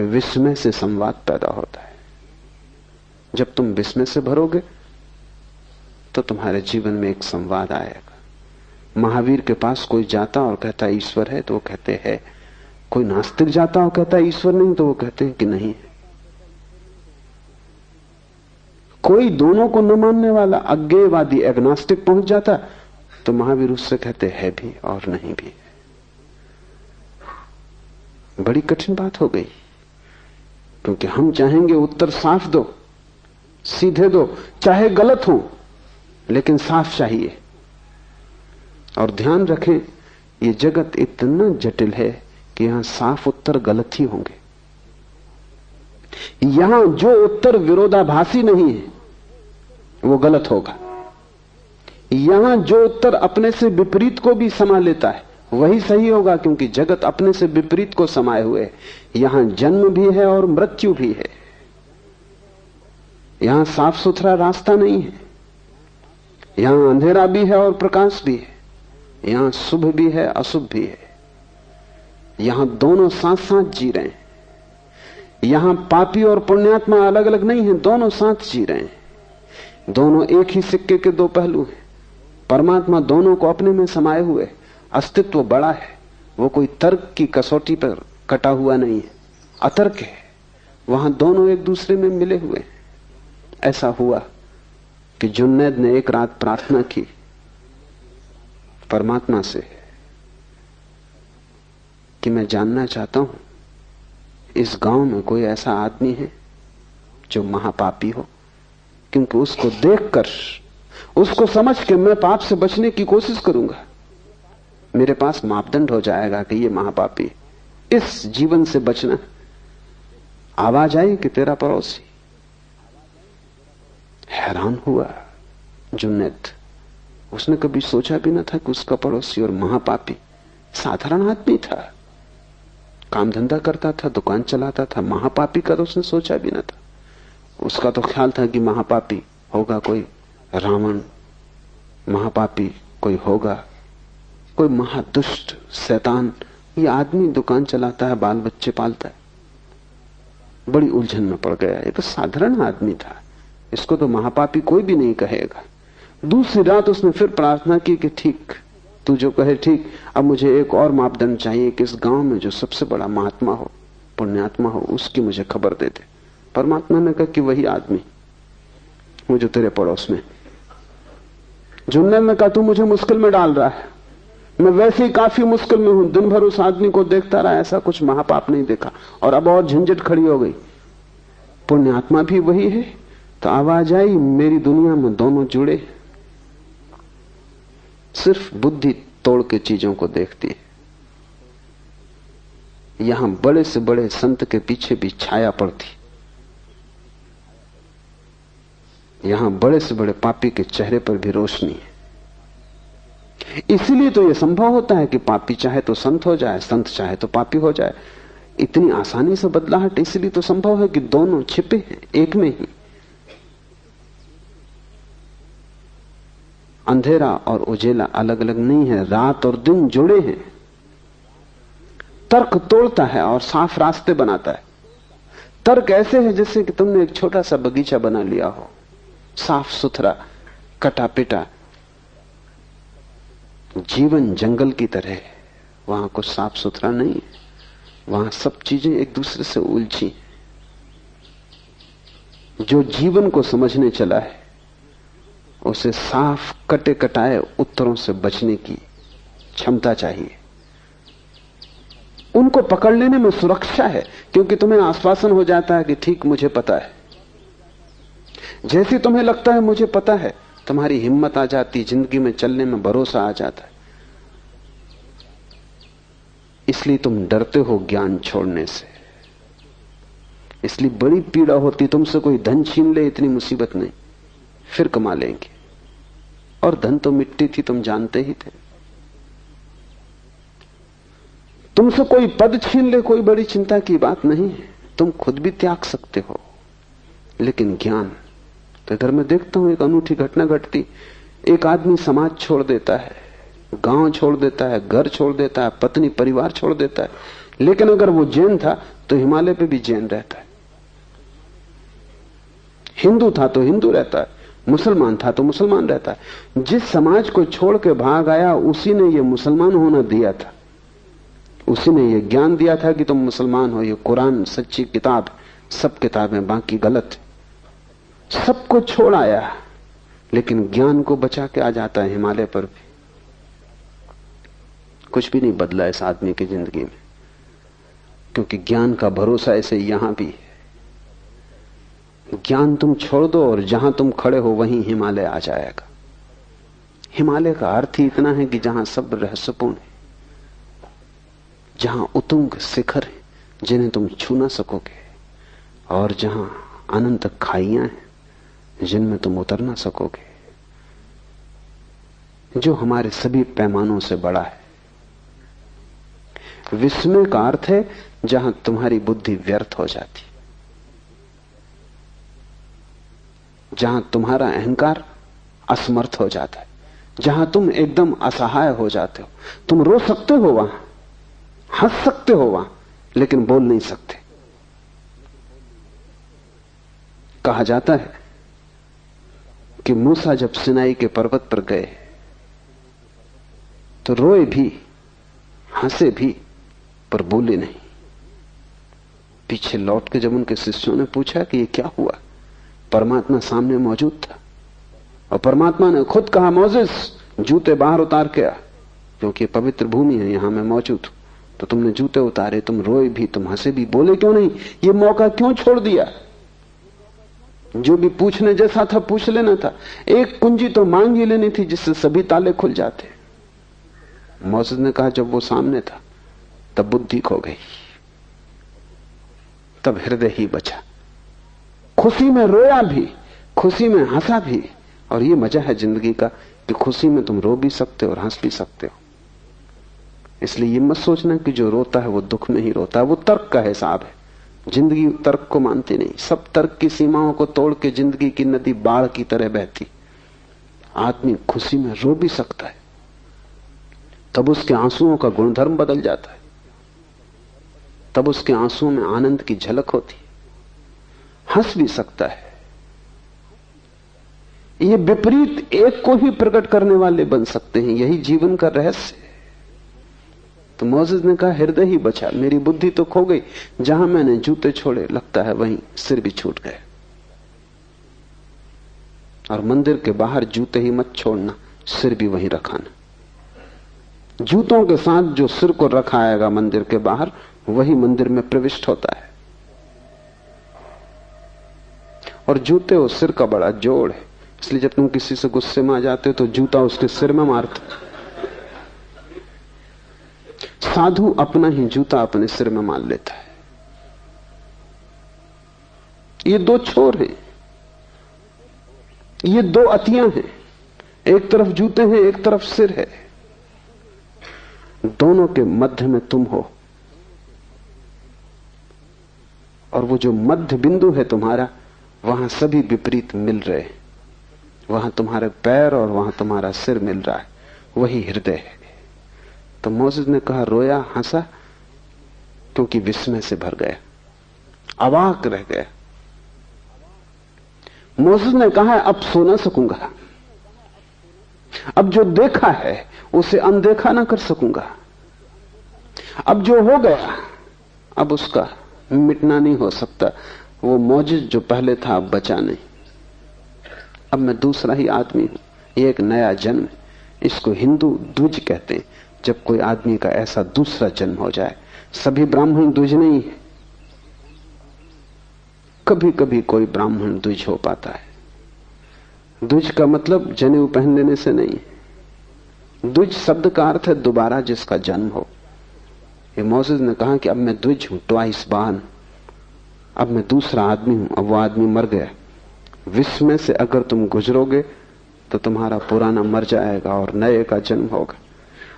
विस्मय से संवाद पैदा होता है। जब तुम विस्मय से भरोगे तो तुम्हारे जीवन में एक संवाद आएगा। महावीर के पास कोई जाता और कहता ईश्वर है तो वो कहते हैं, कोई नास्तिक जाता और कहता ईश्वर नहीं तो वो कहते हैं कि नहीं है। कोई दोनों को न मानने वाला अज्ञेयवादी एग्नोस्टिक पहुंच जाता तो महावीर उससे कहते है भी और नहीं भी। बड़ी कठिन बात हो गई, क्योंकि हम चाहेंगे उत्तर साफ दो, सीधे दो, चाहे गलत हो लेकिन साफ चाहिए। और ध्यान रखें, ये जगत इतना जटिल है कि यहां साफ उत्तर गलत ही होंगे। यहां जो उत्तर विरोधाभासी नहीं है वो गलत होगा। यहां जो उत्तर अपने से विपरीत को भी समा लेता है वही सही होगा, क्योंकि जगत अपने से विपरीत को समाये हुए है। यहां जन्म भी है और मृत्यु भी है। यहां साफ सुथरा रास्ता नहीं है, यहां अंधेरा भी है और प्रकाश भी है, यहां शुभ भी है अशुभ भी है। यहां दोनों साथ साथ जी रहे हैं। यहां पापी और पुण्यात्मा अलग अलग नहीं है, दोनों साथ जी रहे हैं। दोनों एक ही सिक्के के दो पहलू हैं। परमात्मा दोनों को अपने में समाये हुए। अस्तित्व बड़ा है, वो कोई तर्क की कसौटी पर कटा हुआ नहीं है, अतर्क है। वहां दोनों एक दूसरे में मिले हुए। ऐसा हुआ कि जुन्नैद ने एक रात प्रार्थना की परमात्मा से कि मैं जानना चाहता हूं इस गांव में कोई ऐसा आदमी है जो महापापी हो, क्योंकि उसको देखकर, उसको समझ के मैं पाप से बचने की कोशिश करूंगा। मेरे पास मापदंड हो जाएगा कि ये महापापी, इस जीवन से बचना। आवाज आई कि तेरा पड़ोसी। हैरान हुआ जुन्नैद। उसने कभी सोचा भी न था कि उसका पड़ोसी और महापापी साधारण आदमी था, काम धंधा करता था, दुकान चलाता था। महापापी का तो उसने सोचा भी न था। उसका तो ख्याल था कि महापापी होगा कोई रावण, महापापी कोई होगा कोई महादुष्ट शैतान। ये आदमी दुकान चलाता है, बाल बच्चे पालता है। बड़ी उलझन में पड़ गया। ये तो साधारण आदमी था, इसको तो महापापी कोई भी नहीं कहेगा। दूसरी रात उसने फिर प्रार्थना की कि ठीक, तू जो कहे ठीक। अब मुझे एक और मापदंड चाहिए कि इस गांव में जो सबसे बड़ा महात्मा हो, पुण्यात्मा हो, उसकी मुझे खबर दे दे। परमात्मा ने कहा कि वही आदमी वो जो तेरे पड़ोस में। जुन्नैद ने कहा तू मुझे मुश्किल में डाल रहा है, मैं वैसे ही काफी मुश्किल में हूं। दिन भर उस आदमी को देखता रहा, ऐसा कुछ महापाप नहीं देखा, और अब और झंझट खड़ी हो गई। पुण्यात्मा भी वही है। तो आवाज आई, मेरी दुनिया में दोनों जुड़े, सिर्फ बुद्धि तोड़ के चीजों को देखती है। यहां बड़े से बड़े संत के पीछे भी छाया पड़ती, यहां बड़े से बड़े पापी के चेहरे पर भी रोशनी है। इसीलिए तो यह संभव होता है कि पापी चाहे तो संत हो जाए, संत चाहे तो पापी हो जाए। इतनी आसानी से बदलाहट इसलिए तो संभव है कि दोनों छिपे हैं एक में ही। अंधेरा और उजेला अलग अलग नहीं है, रात और दिन जुड़े हैं। तर्क तोड़ता है और साफ रास्ते बनाता है। तर्क ऐसे है जैसे कि तुमने एक छोटा सा बगीचा बना लिया हो, साफ सुथरा, कटा पिटा। जीवन जंगल की तरह है, वहां कुछ साफ सुथरा नहीं है, वहां सब चीजें एक दूसरे से उलझी। जो जीवन को समझने चला है उसे साफ कटे कटाए उत्तरों से बचने की क्षमता चाहिए। उनको पकड़ लेने में सुरक्षा है, क्योंकि तुम्हें आश्वासन हो जाता है कि ठीक मुझे पता है। जैसे तुम्हें लगता है मुझे पता है, तुम्हारी हिम्मत आ जाती, जिंदगी में चलने में भरोसा आ जाता है। इसलिए तुम डरते हो ज्ञान छोड़ने से, इसलिए बड़ी पीड़ा होती। तुमसे कोई धन छीन ले इतनी मुसीबत नहीं, फिर कमा लेंगे। और धन तो मिट्टी थी, तुम जानते ही थे। तुमसे कोई पद छीन ले कोई बड़ी चिंता की बात नहीं है, तुम खुद भी त्याग सकते हो। लेकिन ज्ञान तो इधर मैं देखता हूं एक अनूठी घटना घटती। एक आदमी समाज छोड़ देता है, गांव छोड़ देता है, घर छोड़ देता है, पत्नी परिवार छोड़ देता है। लेकिन अगर वो जैन था तो हिमालय पे भी जैन रहता है, हिंदू था तो हिंदू रहता है, मुसलमान था तो मुसलमान रहता है। जिस समाज को छोड़ के भाग आया उसी ने ये मुसलमान होना दिया था, उसी ने ये ज्ञान दिया था कि तुम मुसलमान हो। ये कुरान सच्ची किताब, सब किताबें बाकी गलत। सबको छोड़ आया लेकिन ज्ञान को बचा के आ जाता है हिमालय पर भी। कुछ भी नहीं बदला इस आदमी की जिंदगी में, क्योंकि ज्ञान का भरोसा ऐसे यहां भी है। ज्ञान तुम छोड़ दो और जहां तुम खड़े हो वहीं हिमालय आ जाएगा। हिमालय का अर्थ ही इतना है कि जहां सब रहस्यपूर्ण है, जहां उतुंग शिखर है जिन्हें तुम छू ना सकोगे, और जहां अनंत खाइयां हैं जिनमें तुम उतर ना सकोगे, जो हमारे सभी पैमानों से बड़ा है। विस्मय का अर्थ है जहां तुम्हारी बुद्धि व्यर्थ हो जाती, जहां तुम्हारा अहंकार असमर्थ हो जाता है, जहां तुम एकदम असहाय हो जाते हो। तुम रो सकते हो वहां, हंस सकते हो वहां, लेकिन बोल नहीं सकते। कहा जाता है कि मूसा जब सिनाई के पर्वत पर गए तो रोए भी, हंसे भी, पर बोले नहीं। पीछे लौट के जब उनके शिष्यों ने पूछा कि ये क्या हुआ, परमात्मा सामने मौजूद था और परमात्मा ने खुद कहा, मोसेस जूते बाहर उतार के आ, क्योंकि पवित्र भूमि है, यहां मैं मौजूद हूं। तो तुमने जूते उतारे, तुम रोए भी, तुम हंसे भी, बोले क्यों नहीं? ये मौका क्यों छोड़ दिया? जो भी पूछने जैसा था पूछ लेना था। एक कुंजी तो मांग ही लेनी थी जिससे सभी ताले खुल जाते। मोसेस ने कहा जब वो सामने था तब बुद्धि खो गई, तब हृदय ही बचा। खुशी में रोया भी, खुशी में हंसा भी। और ये मजा है जिंदगी का कि खुशी में तुम रो भी सकते हो और हंस भी सकते हो। इसलिए ये मत सोचना कि जो रोता है वो दुख में ही रोता है, वो तर्क का हिसाब है। जिंदगी तर्क को मानती नहीं। सब तर्क की सीमाओं को तोड़ के जिंदगी की नदी बाढ़ की तरह बहती। आदमी खुशी में रो भी सकता है, तब उसके आंसुओं का गुणधर्म बदल जाता है, तब उसके आंसुओं में आनंद की झलक होती। हंस भी सकता है। ये विपरीत एक को ही प्रकट करने वाले बन सकते हैं, यही जीवन का रहस्य है। तो मोसेस ने कहा हृदय ही बचा, मेरी बुद्धि तो खो गई। जहां मैंने जूते छोड़े लगता है वहीं सिर भी छूट गए। और मंदिर के बाहर जूते ही मत छोड़ना, सिर भी वहीं रखाना। जूतों के साथ जो सिर को रखाएगा मंदिर के बाहर, वही मंदिर में प्रविष्ट होता है। और जूते और सिर का बड़ा जोड़ है। इसलिए जब तुम किसी से गुस्से में आ जाते हो तो जूता उसके सिर में मारते। साधु अपना ही जूता अपने सिर में मार लेता है। ये दो छोर हैं, ये दो अतियां हैं। एक तरफ जूते हैं, एक तरफ सिर है। दोनों के मध्य में तुम हो। और वो जो मध्य बिंदु है तुम्हारा, वहां सभी विपरीत मिल रहे। वहां तुम्हारे पैर और वहां तुम्हारा सिर मिल रहा है, वही हृदय है। तो मोसेस ने कहा, रोया हंसा, क्योंकि विस्मय से भर गया, अवाक रह गया। मोसेस ने कहा, अब सो ना सकूंगा, अब जो देखा है उसे अनदेखा ना कर सकूंगा, अब जो हो गया अब उसका मिटना नहीं हो सकता। वो मौजूद जो पहले था अब बचा नहीं, अब मैं दूसरा ही आदमी हूं, ये एक नया जन्म। इसको हिंदू द्विज कहते हैं, जब कोई आदमी का ऐसा दूसरा जन्म हो जाए। सभी ब्राह्मण द्विज नहीं है, कभी कभी कोई ब्राह्मण द्विज हो पाता है। द्विज का मतलब जनेऊ पहन लेने से नहीं, द्विज शब्द का अर्थ है दोबारा जिसका जन्म हो। ये मोसेस ने कहा कि अब मैं द्विज हूं, ट्वाइस बॉर्न, अब मैं दूसरा आदमी हूं। अब वो आदमी मर गया। विस्मय से अगर तुम गुजरोगे तो तुम्हारा पुराना मर जाएगा और नए का जन्म होगा,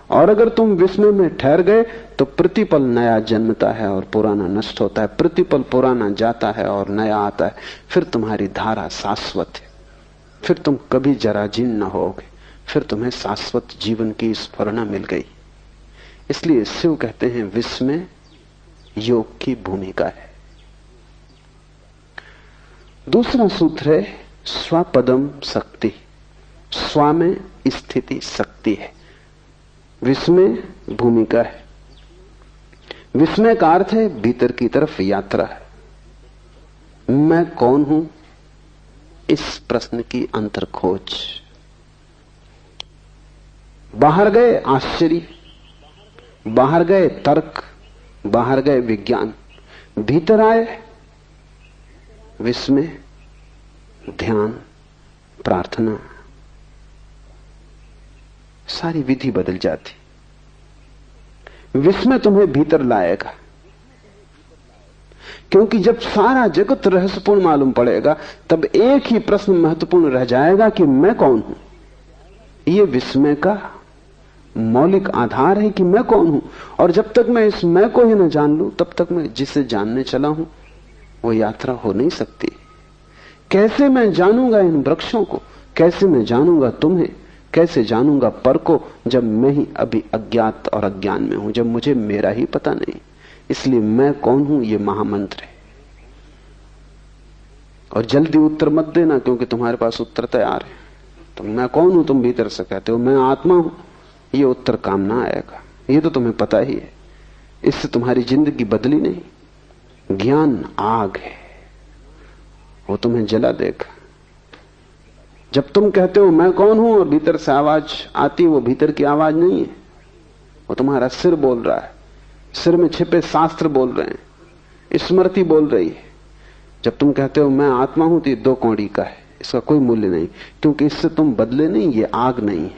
और अगर तुम विस्मय में ठहर गए तो प्रतिपल नया जन्मता है और पुराना नष्ट होता है, प्रतिपल पुराना जाता है और नया आता है। फिर तुम्हारी धारा शाश्वत है, फिर तुम कभी जराजीर्ण न होगे, फिर तुम्हें शाश्वत जीवन की स्फुरणा मिल गई। इसलिए शिव कहते हैं विस्मय योग की भूमिका है। दूसरा सूत्र है स्वपदम शक्ति, स्व में स्थिति शक्ति है, विस्मय भूमिका है। विस्मय का अर्थ है भीतर की तरफ यात्रा है। मैं कौन हूं, इस प्रश्न की अंतर खोज। बाहर गए आश्चर्य, बाहर गए तर्क, बाहर गए विज्ञान, भीतर आए विस्मय, ध्यान, प्रार्थना, सारी विधि बदल जाती। विस्मय तुम्हें भीतर लाएगा, क्योंकि जब सारा जगत रहस्यपूर्ण मालूम पड़ेगा तब एक ही प्रश्न महत्वपूर्ण रह जाएगा कि मैं कौन हूं। यह विस्मय का मौलिक आधार है कि मैं कौन हूं। और जब तक मैं इस मैं को ही न जान लूं तब तक मैं जिसे जानने चला हूं वो यात्रा हो नहीं सकती। कैसे मैं जानूंगा इन वृक्षों को, कैसे मैं जानूंगा तुम्हें, कैसे जानूंगा पर को, जब मैं ही अभी अज्ञात और अज्ञान में हूं, जब मुझे मेरा ही पता नहीं। इसलिए मैं कौन हूं ये महामंत्र है। और जल्दी उत्तर मत देना, क्योंकि तुम्हारे पास उत्तर तैयार है। तो मैं कौन हूं तुम भीतर से कहते हो, मैं आत्मा हूं, ये उत्तर काम ना आएगा। ये तो तुम्हें पता ही है, इससे तुम्हारी जिंदगी बदली नहीं। ज्ञान आग है, वो तुम्हें जला देगा। जब तुम कहते हो मैं कौन हूं और भीतर से आवाज आती, वो भीतर की आवाज नहीं है, वो तुम्हारा सिर बोल रहा है। सिर में छिपे शास्त्र बोल रहे हैं, स्मृति बोल रही है। जब तुम कहते हो मैं आत्मा हूं तो ये 2 कौड़ी का है, इसका कोई मूल्य नहीं, क्योंकि इससे तुम बदले नहीं। ये आग नहीं है,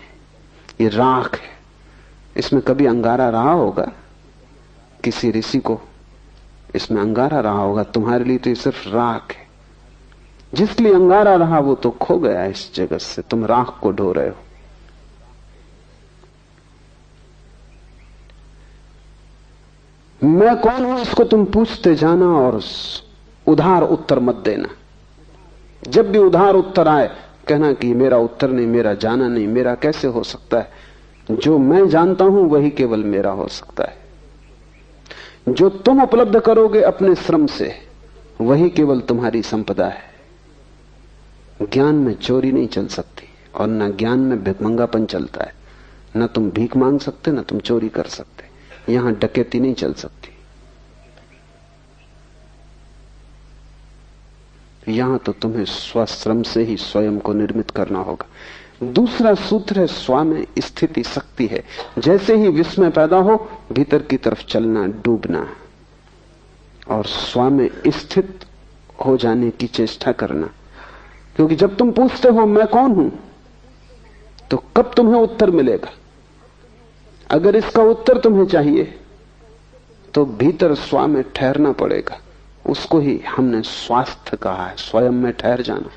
ये राख है। इसमें कभी अंगारा रहा होगा, किसी ऋषि को इसमें अंगारा रहा होगा, तुम्हारे लिए तो ये सिर्फ राख है। जिस लिए अंगारा रहा वो तो खो गया इस जगत से, तुम राख को ढो रहे हो। मैं कौन हूं इसको तुम पूछते जाना और उधार उत्तर मत देना। जब भी उधार उत्तर आए कहना कि मेरा उत्तर नहीं, मेरा जाना नहीं, मेरा कैसे हो सकता है। जो मैं जानता हूं वही केवल मेरा हो सकता है। जो तुम उपलब्ध करोगे अपने श्रम से वही केवल तुम्हारी संपदा है। ज्ञान में चोरी नहीं चल सकती और न ज्ञान में भिखमंगापन चलता है। न तुम भीख मांग सकते, न तुम चोरी कर सकते। यहां डकैती नहीं चल सकती। यहां तो तुम्हें स्वश्रम से ही स्वयं को निर्मित करना होगा। दूसरा सूत्र है स्व में स्थिति शक्ति है। जैसे ही विस्मय पैदा हो भीतर की तरफ चलना, डूबना और स्व में स्थित हो जाने की चेष्टा करना। क्योंकि जब तुम पूछते हो मैं कौन हूं तो कब तुम्हें उत्तर मिलेगा। अगर इसका उत्तर तुम्हें चाहिए तो भीतर स्व में ठहरना पड़ेगा। उसको ही हमने स्वास्थ्य कहा है, स्वयं में ठहर जाना।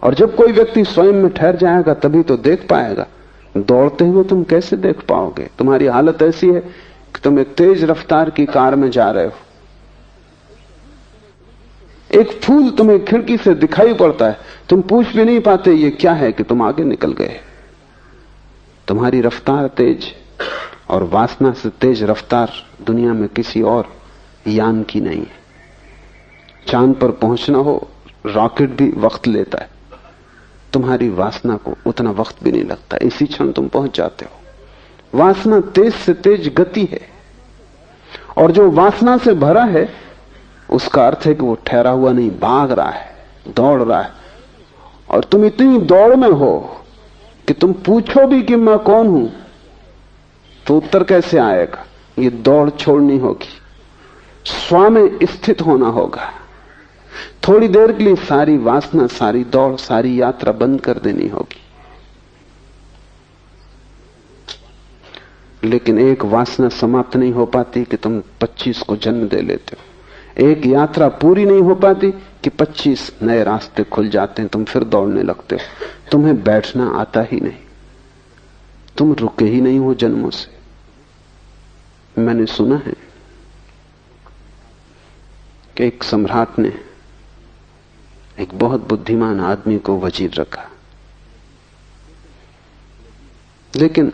और जब कोई व्यक्ति स्वयं में ठहर जाएगा तभी तो देख पाएगा। दौड़ते हुए तुम कैसे देख पाओगे। तुम्हारी हालत ऐसी है कि तुम एक तेज रफ्तार की कार में जा रहे हो, एक फूल तुम्हें खिड़की से दिखाई पड़ता है, तुम पूछ भी नहीं पाते ये क्या है कि तुम आगे निकल गए। तुम्हारी रफ्तार तेज, और वासना से तेज रफ्तार दुनिया में किसी और यान की नहीं है। चांद पर पहुंचना हो, रॉकेट भी वक्त लेता है, तुम्हारी वासना को उतना वक्त भी नहीं लगता, इसी क्षण तुम पहुंच जाते हो। वासना तेज से तेज गति है, और जो वासना से भरा है उसका अर्थ है कि वो ठहरा हुआ नहीं, भाग रहा है, दौड़ रहा है। और तुम इतनी दौड़ में हो कि तुम पूछो भी कि मैं कौन हूं तो उत्तर कैसे आएगा। ये दौड़ छोड़नी होगी, स्व में स्थित होना होगा। थोड़ी देर के लिए सारी वासना, सारी दौड़, सारी यात्रा बंद कर देनी होगी। लेकिन एक वासना समाप्त नहीं हो पाती कि तुम 25 को जन्म दे लेते हो। एक यात्रा पूरी नहीं हो पाती कि 25 नए रास्ते खुल जाते हैं, तुम फिर दौड़ने लगते हो। तुम्हें बैठना आता ही नहीं, तुम रुके ही नहीं हो जन्मों से। मैंने सुना है कि एक सम्राट ने एक बहुत बुद्धिमान आदमी को वजीर रखा, लेकिन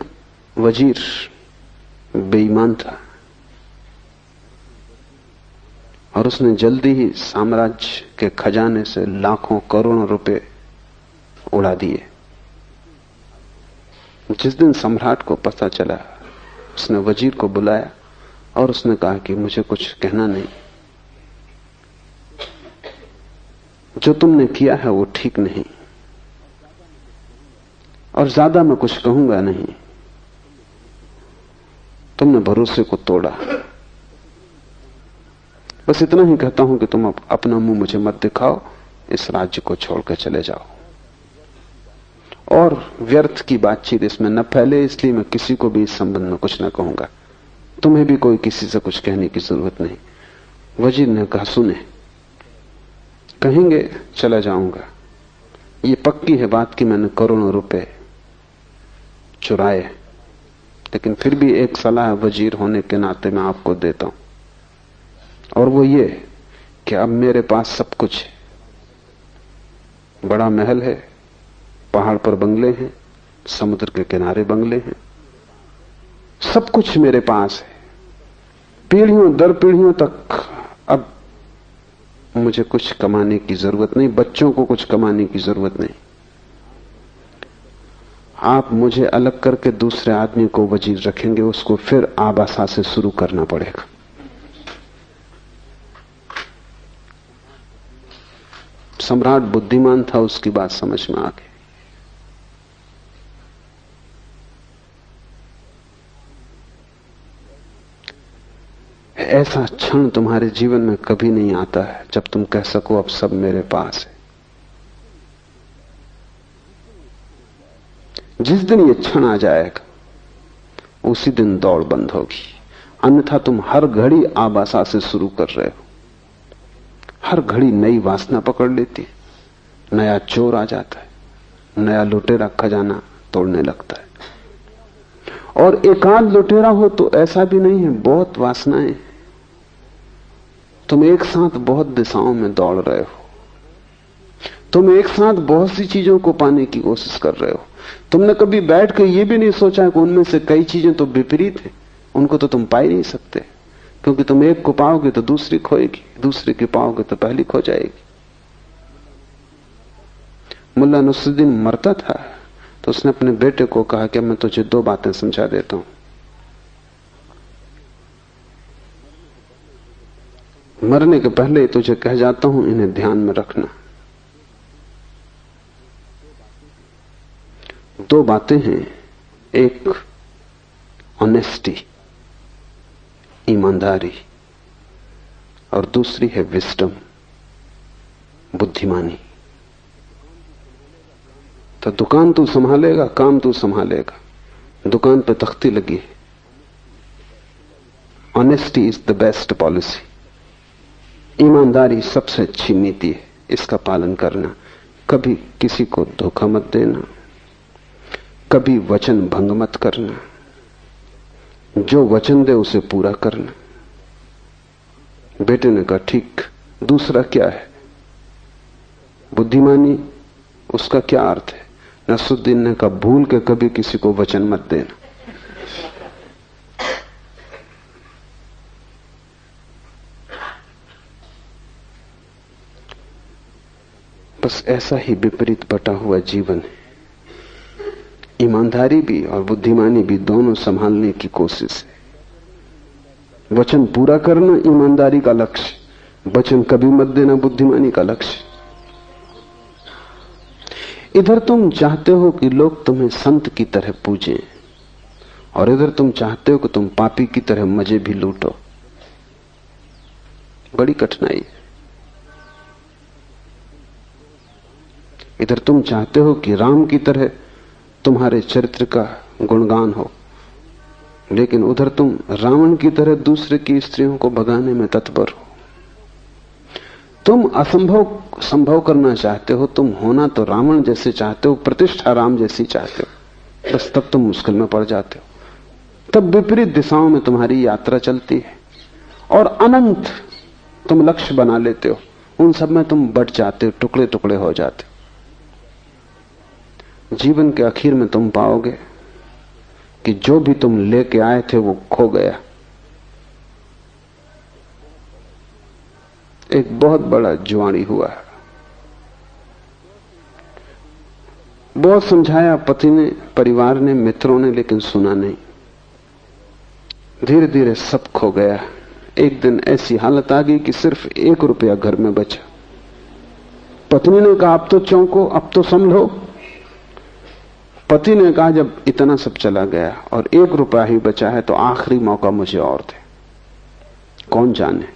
वजीर बेईमान था और उसने जल्दी ही साम्राज्य के खजाने से लाखों करोड़ों रुपए उड़ा दिए। जिस दिन सम्राट को पता चला, उसने वजीर को बुलाया और उसने कहा कि मुझे कुछ कहना नहीं, जो तुमने किया है वो ठीक नहीं, और ज्यादा मैं कुछ कहूंगा नहीं। तुमने भरोसे को तोड़ा, बस इतना ही कहता हूं कि तुम अपना मुंह मुझे मत दिखाओ, इस राज्य को छोड़कर चले जाओ। और व्यर्थ की बातचीत इसमें न फैले, इसलिए मैं किसी को भी इस संबंध में कुछ न कहूंगा। तुम्हें भी कोई किसी से कुछ कहने की जरूरत नहीं। वजीर ने कहा, सुने, कहेंगे चला जाऊंगा, ये पक्की है बात कि मैंने करोड़ों रुपए चुराए, लेकिन फिर भी एक सलाह वजीर होने के नाते मैं आपको देता हूं, और वो ये कि अब मेरे पास सब कुछ है। बड़ा महल है, पहाड़ पर बंगले हैं, समुद्र के किनारे बंगले हैं, सब कुछ मेरे पास है। पीढ़ियों दर पीढ़ियों तक अब मुझे कुछ कमाने की जरूरत नहीं, बच्चों को कुछ कमाने की जरूरत नहीं। आप मुझे अलग करके दूसरे आदमी को वजीर रखेंगे, उसको फिर आबासा से शुरू करना पड़ेगा। सम्राट बुद्धिमान था, उसकी बात समझ में आ गई। ऐसा क्षण तुम्हारे जीवन में कभी नहीं आता है जब तुम कह सको अब सब मेरे पास है। जिस दिन ये क्षण आ जाएगा उसी दिन दौड़ बंद होगी, अन्यथा तुम हर घड़ी आबासा से शुरू कर रहे हो। हर घड़ी नई वासना पकड़ लेती है, नया चोर आ जाता है, नया लुटेरा खजाना तोड़ने लगता है। और एकांत लुटेरा हो तो ऐसा भी नहीं है, बहुत वासनाएं, तुम एक साथ बहुत दिशाओं में दौड़ रहे हो, तुम एक साथ बहुत सी चीजों को पाने की कोशिश कर रहे हो। तुमने कभी बैठ कर यह भी नहीं सोचा कि उनमें से कई चीजें तो विपरीत हैं, उनको तो तुम पा ही नहीं सकते, क्योंकि तुम एक को पाओगे तो दूसरी खोएगी, दूसरी की पाओगे तो पहली खो जाएगी। मुल्ला नसरुद्दीन मरता था तो उसने अपने बेटे को कहा कि मैं तुझे 2 बातें समझा देता हूं, मरने के पहले तुझे कह जाता हूं, इन्हें ध्यान में रखना। 2 बातें हैं, एक ऑनेस्टी, ईमानदारी, और दूसरी है विजडम, बुद्धिमानी। तो दुकान तू संभालेगा, काम तू संभालेगा, दुकान पे तख्ती लगी है। Honesty is the best policy, ईमानदारी सबसे अच्छी नीति है, इसका पालन करना। कभी किसी को धोखा मत देना, कभी वचन भंग मत करना, जो वचन दे उसे पूरा करना। बेटे ने कहा ठीक, दूसरा क्या है? बुद्धिमानी उसका क्या अर्थ है? नसरुद्दीन ने कहा, भूल के कभी किसी को वचन मत देना। बस ऐसा ही विपरीत बटा हुआ जीवन है। ईमानदारी भी और बुद्धिमानी भी दोनों संभालने की कोशिश है। वचन पूरा करना ईमानदारी का लक्ष्य, वचन कभी मत देना बुद्धिमानी का लक्ष्य। इधर तुम चाहते हो कि लोग तुम्हें संत की तरह पूजें, और इधर तुम चाहते हो कि तुम पापी की तरह मजे भी लूटो। बड़ी कठिनाई है। इधर तुम चाहते हो कि राम की तरह तुम्हारे चरित्र का गुणगान हो, लेकिन उधर तुम रावण की तरह दूसरे की स्त्रियों को भगाने में तत्पर हो। तुम असंभव संभव करना चाहते हो। तुम होना तो रावण जैसे चाहते हो, प्रतिष्ठा राम जैसी चाहते हो, बस तब तुम मुश्किल में पड़ जाते हो। तब विपरीत दिशाओं में तुम्हारी यात्रा चलती है और अनंत तुम लक्ष्य बना लेते हो। उन सब में तुम बट जाते हो, टुकड़े टुकड़े हो जाते हो। जीवन के आखिर में तुम पाओगे कि जो भी तुम लेके आए थे वो खो गया। एक बहुत बड़ा जुआड़ी हुआ। बहुत समझाया पति ने, परिवार ने, मित्रों ने, लेकिन सुना नहीं। धीरे धीरे सब खो गया। एक दिन ऐसी हालत आ गई कि सिर्फ 1 रुपया घर में बचा। पत्नी ने कहा, अब तो चौंको, अब तो संभलो। पति ने कहा, जब इतना सब चला गया और 1 रुपया ही बचा है तो आखिरी मौका मुझे और दे। कौन जाने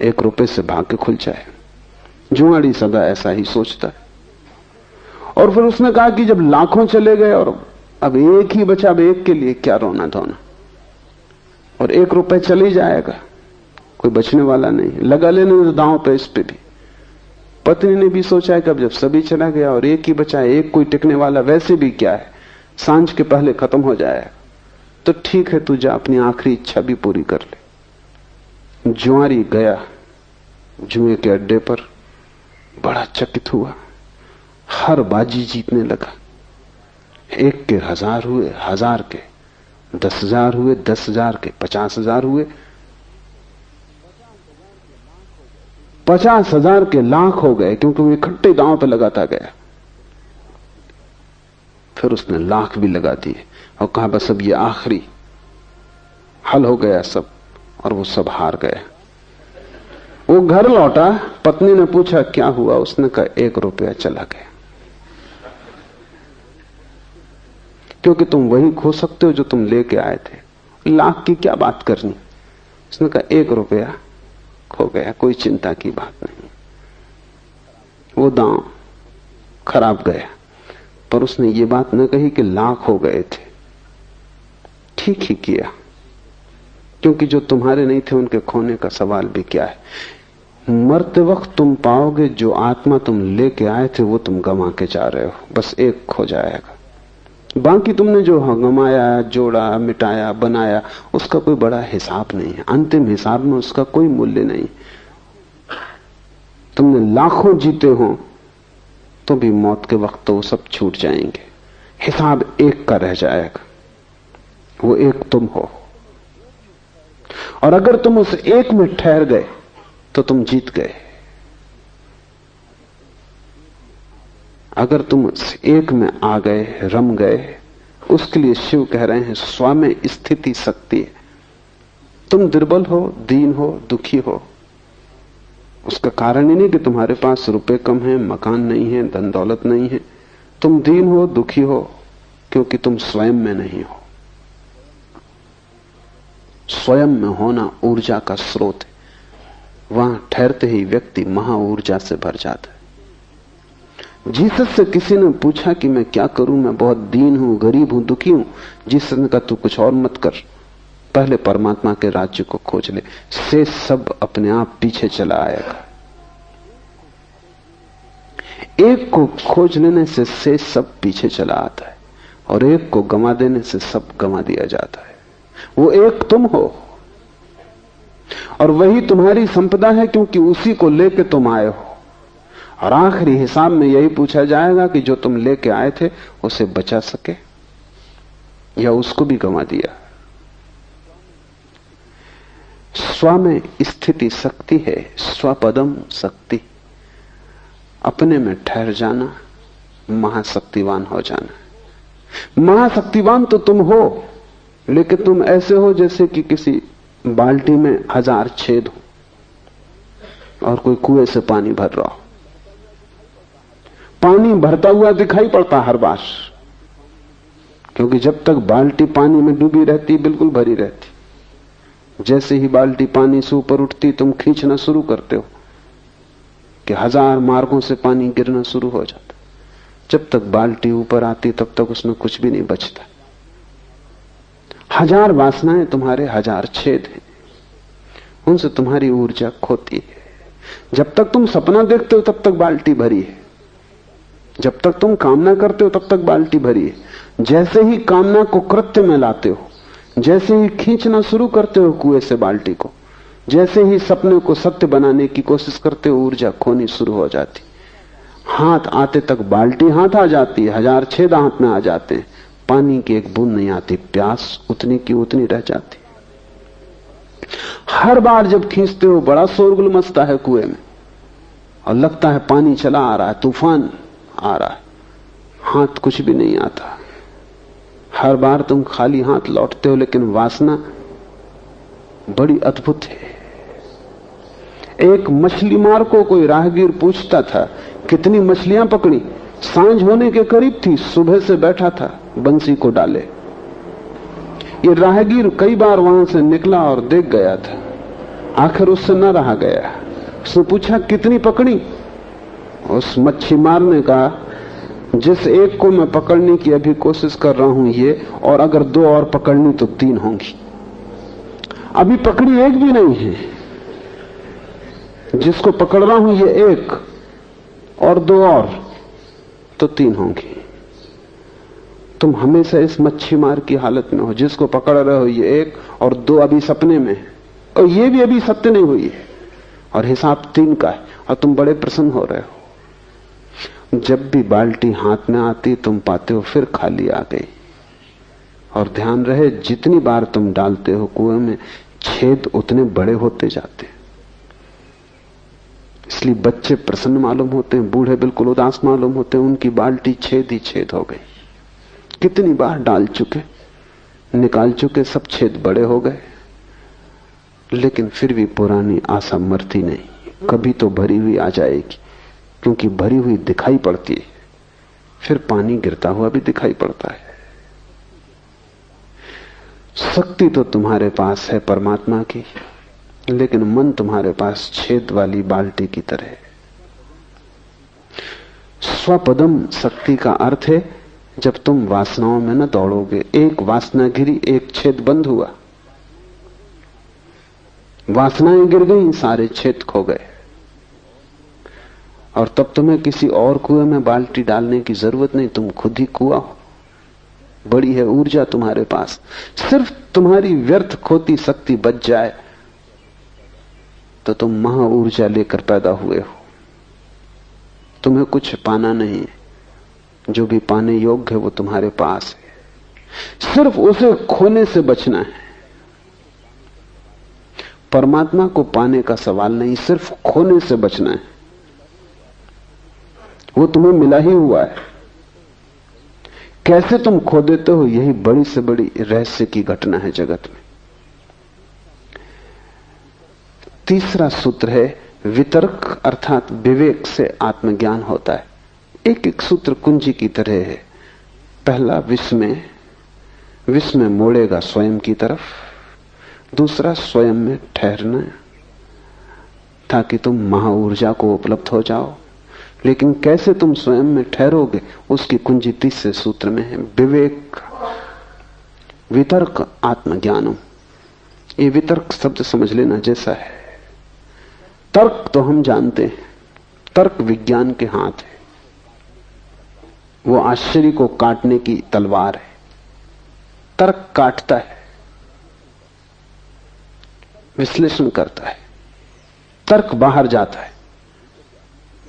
1 रुपये से भाग्य खुल जाए। जुआड़ी सदा ऐसा ही सोचता है। और फिर उसने कहा कि जब लाखों चले गए और अब 1 ही बचा, अब 1 के लिए क्या रोना धोना, और 1 रुपये चल ही जाएगा, कोई बचने वाला नहीं, लगा लेने दांव पे इस पे भी। पत्नी ने भी सोचा कि अब जब सभी चला गया और 1 ही बचा है, 1 कोई टिकने वाला वैसे भी क्या है, सांझ के पहले खत्म हो जाएगा, तो ठीक है तू जा, अपनी आखिरी इच्छा भी पूरी कर ले। जुआरी गया जुए के अड्डे पर, बड़ा चकित हुआ। हर बाजी जीतने लगा। 1 के 1000 हुए, 1000 के 10,000 हुए, 10,000 के 50,000 हुए, 50,000 के लाख हो गए, क्योंकि वो इकट्ठे दांव पे लगाता गया। फिर उसने लाख भी लगा दिए और कहा बस अब ये आखिरी, हल हो गया सब, और वो सब हार गया। वो घर लौटा, पत्नी ने पूछा क्या हुआ, उसने कहा 1 रुपया चला गया। क्योंकि तुम वही खो सकते हो जो तुम लेके आए थे, लाख की क्या बात करनी। उसने कहा 1 रुपया खो गया, कोई चिंता की बात नहीं, वो दांव खराब गया। पर उसने ये बात न कही कि लाख हो गए थे। ठीक ही किया, क्योंकि जो तुम्हारे नहीं थे उनके खोने का सवाल भी क्या है। मरते वक्त तुम पाओगे जो आत्मा तुम लेके आए थे वो तुम गंवा के जा रहे हो, बस 1 खो जाएगा। बाकी तुमने जो गंवाया, जोड़ा, मिटाया, बनाया, उसका कोई बड़ा हिसाब नहीं है। अंतिम हिसाब में उसका कोई मूल्य नहीं। तुमने लाखों जीते हो तो भी मौत के वक्त तो वो सब छूट जाएंगे। हिसाब 1 का रह जाएगा, वो 1 तुम हो। और अगर तुम उस 1 में ठहर गए तो तुम जीत गए। अगर तुम उस 1 में आ गए, रम गए, उसके लिए शिव कह रहे हैं स्व में स्थिति शक्ति है। तुम दुर्बल हो, दीन हो, दुखी हो, उसका कारण ही नहीं कि तुम्हारे पास रुपए कम है, मकान नहीं है, धन दौलत नहीं है। तुम दीन हो, दुखी हो, क्योंकि तुम स्वयं में नहीं हो। स्वयं में होना ऊर्जा का स्रोत है। वहां ठहरते ही व्यक्ति महा ऊर्जा से भर जाता है। जीसस से किसी ने पूछा कि मैं क्या करूं, मैं बहुत दीन हूं, गरीब हूं, दुखी हूं। जीसस ने कहा तू कुछ और मत कर, पहले परमात्मा के राज्य को खोज ले, से सब अपने आप पीछे चला आएगा। 1 को खोज लेने से सब पीछे चला आता है, और 1 को गंवा देने से सब गंवा दिया जाता है। वो 1 तुम हो, और वही तुम्हारी संपदा है, क्योंकि उसी को लेके तुम आए हो। और आखिरी हिसाब में यही पूछा जाएगा कि जो तुम लेके आए थे उसे बचा सके या उसको भी गंवा दिया। स्व में स्थिति शक्ति है, स्वपदम शक्ति। अपने में ठहर जाना, महाशक्तिवान हो जाना। महाशक्तिवान तो तुम हो, लेकिन तुम ऐसे हो जैसे कि किसी बाल्टी में 1000 छेद हो और कोई कुएं से पानी भर रहा हो। पानी भरता हुआ दिखाई पड़ता हर बार, क्योंकि जब तक बाल्टी पानी में डूबी रहती बिल्कुल भरी रहती। जैसे ही बाल्टी पानी से ऊपर उठती तुम खींचना शुरू करते हो कि 1000 मार्गों से पानी गिरना शुरू हो जाता। जब तक बाल्टी ऊपर आती तब तक उसमें कुछ भी नहीं बचता। 1000 वासनाएं तुम्हारे 1000 छेद हैं, उनसे तुम्हारी ऊर्जा खोती है। जब तक तुम सपना देखते हो तब तक बाल्टी भरी है, जब तक तुम कामना करते हो तब तक बाल्टी भरी है। जैसे ही कामना को कृत्य में लाते हो, जैसे ही खींचना शुरू करते हो कुएं से बाल्टी को, जैसे ही सपने को सत्य बनाने की कोशिश करते हो, ऊर्जा खोनी शुरू हो जाती। हाथ आते तक बाल्टी हाथ आ जाती है, 1000 छेद हाथ में आ जाते हैं, पानी की एक बूंद नहीं आती, प्यास उतनी की उतनी रह जाती। हर बार जब खींचते हो बड़ा शोरगुल मचता है कुएं में और लगता है पानी चला आ रहा है, तूफान आ रहा है, हाथ कुछ भी नहीं आता। हर बार तुम खाली हाथ लौटते हो, लेकिन वासना बड़ी अद्भुत है। एक मछली मार को कोई राहगीर पूछता था कितनी मछलियां पकड़ी। सांझ होने के करीब थी, सुबह से बैठा था बंसी को डाले। ये राहगीर कई बार वहां से निकला और देख गया था, आखिर उससे न रहा गया। उसने पूछा कितनी पकड़ी। उस मच्छी मार ने कहा जिस एक को मैं पकड़ने की अभी कोशिश कर रहा हूं ये, और अगर 2 और पकड़नी तो 3 होंगी। अभी पकड़ी एक भी नहीं है, जिसको पकड़ रहा हूं ये 1 और 2 और तो 3 होंगी। तुम हमेशा इस मच्छी मार की हालत में हो, जिसको पकड़ रहे हो ये 1 और 2 अभी सपने में है, और ये भी अभी सत्य नहीं हुई है, और हिसाब 3 का है, और तुम बड़े प्रसन्न हो रहे हो। जब भी बाल्टी हाथ में आती तुम पाते हो फिर खाली आ गई। और ध्यान रहे जितनी बार तुम डालते हो कुएं में, छेद उतने बड़े होते जाते हैं। इसलिए बच्चे प्रसन्न मालूम होते हैं, बूढ़े बिल्कुल उदास मालूम होते हैं, उनकी बाल्टी छेद ही छेद हो गई। कितनी बार डाल चुके, निकाल चुके, सब छेद बड़े हो गए, लेकिन फिर भी पुरानी आशा मरती नहीं। कभी तो भरी हुई आ जाएगी, क्योंकि भरी हुई दिखाई पड़ती है, फिर पानी गिरता हुआ भी दिखाई पड़ता है। शक्ति तो तुम्हारे पास है परमात्मा की, लेकिन मन तुम्हारे पास छेद वाली बाल्टी की तरह है। स्वपदम शक्ति का अर्थ है जब तुम वासनाओं में न दौड़ोगे। एक वासना गिरी, एक छेद बंद हुआ, वासनाएं गिर गई, सारे छेद खो गए। और तब तुम्हें किसी और कुएं में बाल्टी डालने की जरूरत नहीं, तुम खुद ही कुआं हो। बड़ी है ऊर्जा तुम्हारे पास, सिर्फ तुम्हारी व्यर्थ खोती शक्ति बच जाए तो तुम महा ऊर्जा लेकर पैदा हुए हो। तुम्हें कुछ पाना नहीं है, जो भी पाने योग्य है वो तुम्हारे पास है, सिर्फ उसे खोने से बचना है। परमात्मा को पाने का सवाल नहीं, सिर्फ खोने से बचना है। वो तुम्हें मिला ही हुआ है, कैसे तुम खो देते हो यही बड़ी से बड़ी रहस्य की घटना है जगत में। तीसरा सूत्र है वितर्क, अर्थात विवेक से आत्मज्ञान होता है। एक एक सूत्र कुंजी की तरह है। पहला विस्मय, विस्मय मोड़ेगा स्वयं की तरफ। दूसरा स्वयं में ठहरना, ताकि तुम महा ऊर्जा को उपलब्ध हो जाओ। लेकिन कैसे तुम स्वयं में ठहरोगे उसकी कुंजी तीसरे सूत्र में है, विवेक। वितर्क आत्मज्ञानम, ये वितर्क शब्द समझ लेना जैसा है। तर्क तो हम जानते हैं, तर्क विज्ञान के हाथ है, वो आश्चर्य को काटने की तलवार है। तर्क काटता है, विश्लेषण करता है, तर्क बाहर जाता है।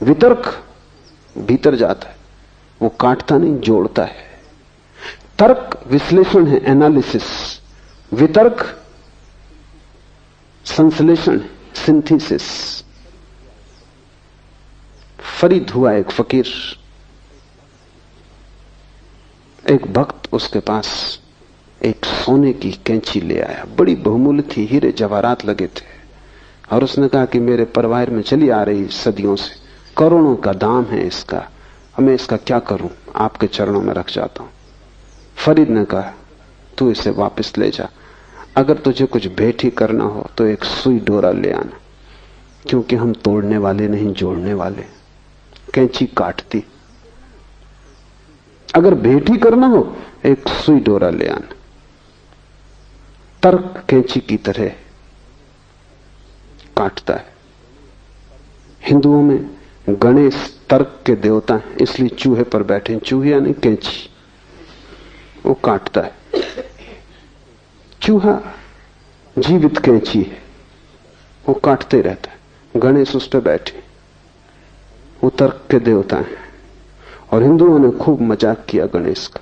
वितर्क भीतर जाता है, वो काटता नहीं, जोड़ता है। तर्क विश्लेषण है, एनालिसिस। वितर्क संश्लेषण, सिंथेसिस। फरीद हुआ एक फकीर, एक भक्त उसके पास एक सोने की कैंची ले आया, बड़ी बहुमूल्य थी, हीरे जवाहरात लगे थे, और उसने कहा कि मेरे परिवार में चली आ रही सदियों से, करोड़ों का दाम है इसका, मैं इसका क्या करूं, आपके चरणों में रख जाता हूं। फरीद ने कहा तू इसे वापस ले जा, अगर तुझे कुछ भेंट ही करना हो तो एक सुई डोरा ले आना, क्योंकि हम तोड़ने वाले नहीं, जोड़ने वाले। कैंची काटती, अगर भेंट ही करना हो एक सुई डोरा ले आना। तर्क कैंची की तरह काटता है। हिंदुओं में गणेश तर्क के देवता हैं, इसलिए चूहे पर बैठे, चूहे यानी कैंची, वो काटता है। चूहा जीवित कैंची है, वो काटते रहता है। गणेश उस पर बैठे, वो तर्क के देवता हैं। और हिंदुओं ने खूब मजाक किया गणेश का।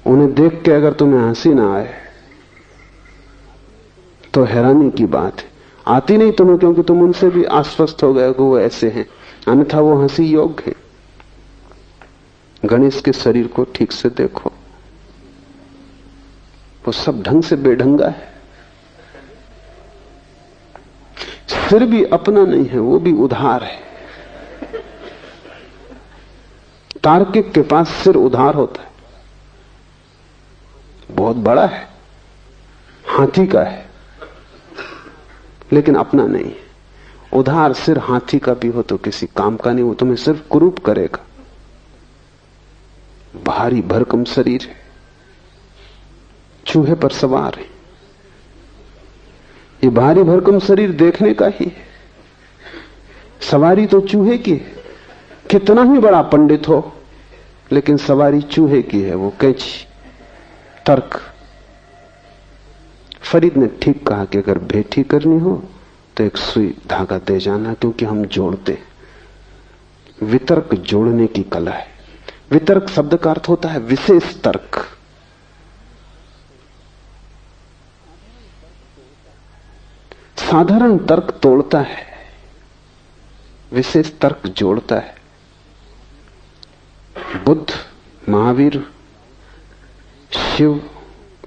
उन्हें देख के अगर तुम्हें हंसी ना आए तो हैरानी की बात है। आती नहीं तुम्हें, क्योंकि तुम उनसे भी आश्वस्त हो गए कि वो ऐसे हैं, अन्यथा वो हंसी योग्य है। गणेश के शरीर को ठीक से देखो, वो सब ढंग से बेढंगा है। सिर भी अपना नहीं है, वो भी उधार है। तार्किक के पास सिर उधार होता है, बहुत बड़ा है, हाथी का है, लेकिन अपना नहीं है। उधार सिर हाथी का भी हो तो किसी काम का नहीं, वो तुम्हें सिर्फ कुरूप करेगा। भारी भरकम शरीर है, चूहे पर सवार है। ये भारी भरकम शरीर देखने का ही है, सवारी तो चूहे की है। कितना ही बड़ा पंडित हो, लेकिन सवारी चूहे की है, वो कैंची, तर्क। फरीद ने ठीक कहा कि अगर भेंट करनी हो तो एक सुई धागा दे जाना, क्योंकि हम जोड़ते। वितर्क जोड़ने की कला है। वितर्क शब्द का अर्थ होता है विशेष तर्क। साधारण तर्क तोड़ता है, विशेष तर्क जोड़ता है। बुद्ध, महावीर, शिव,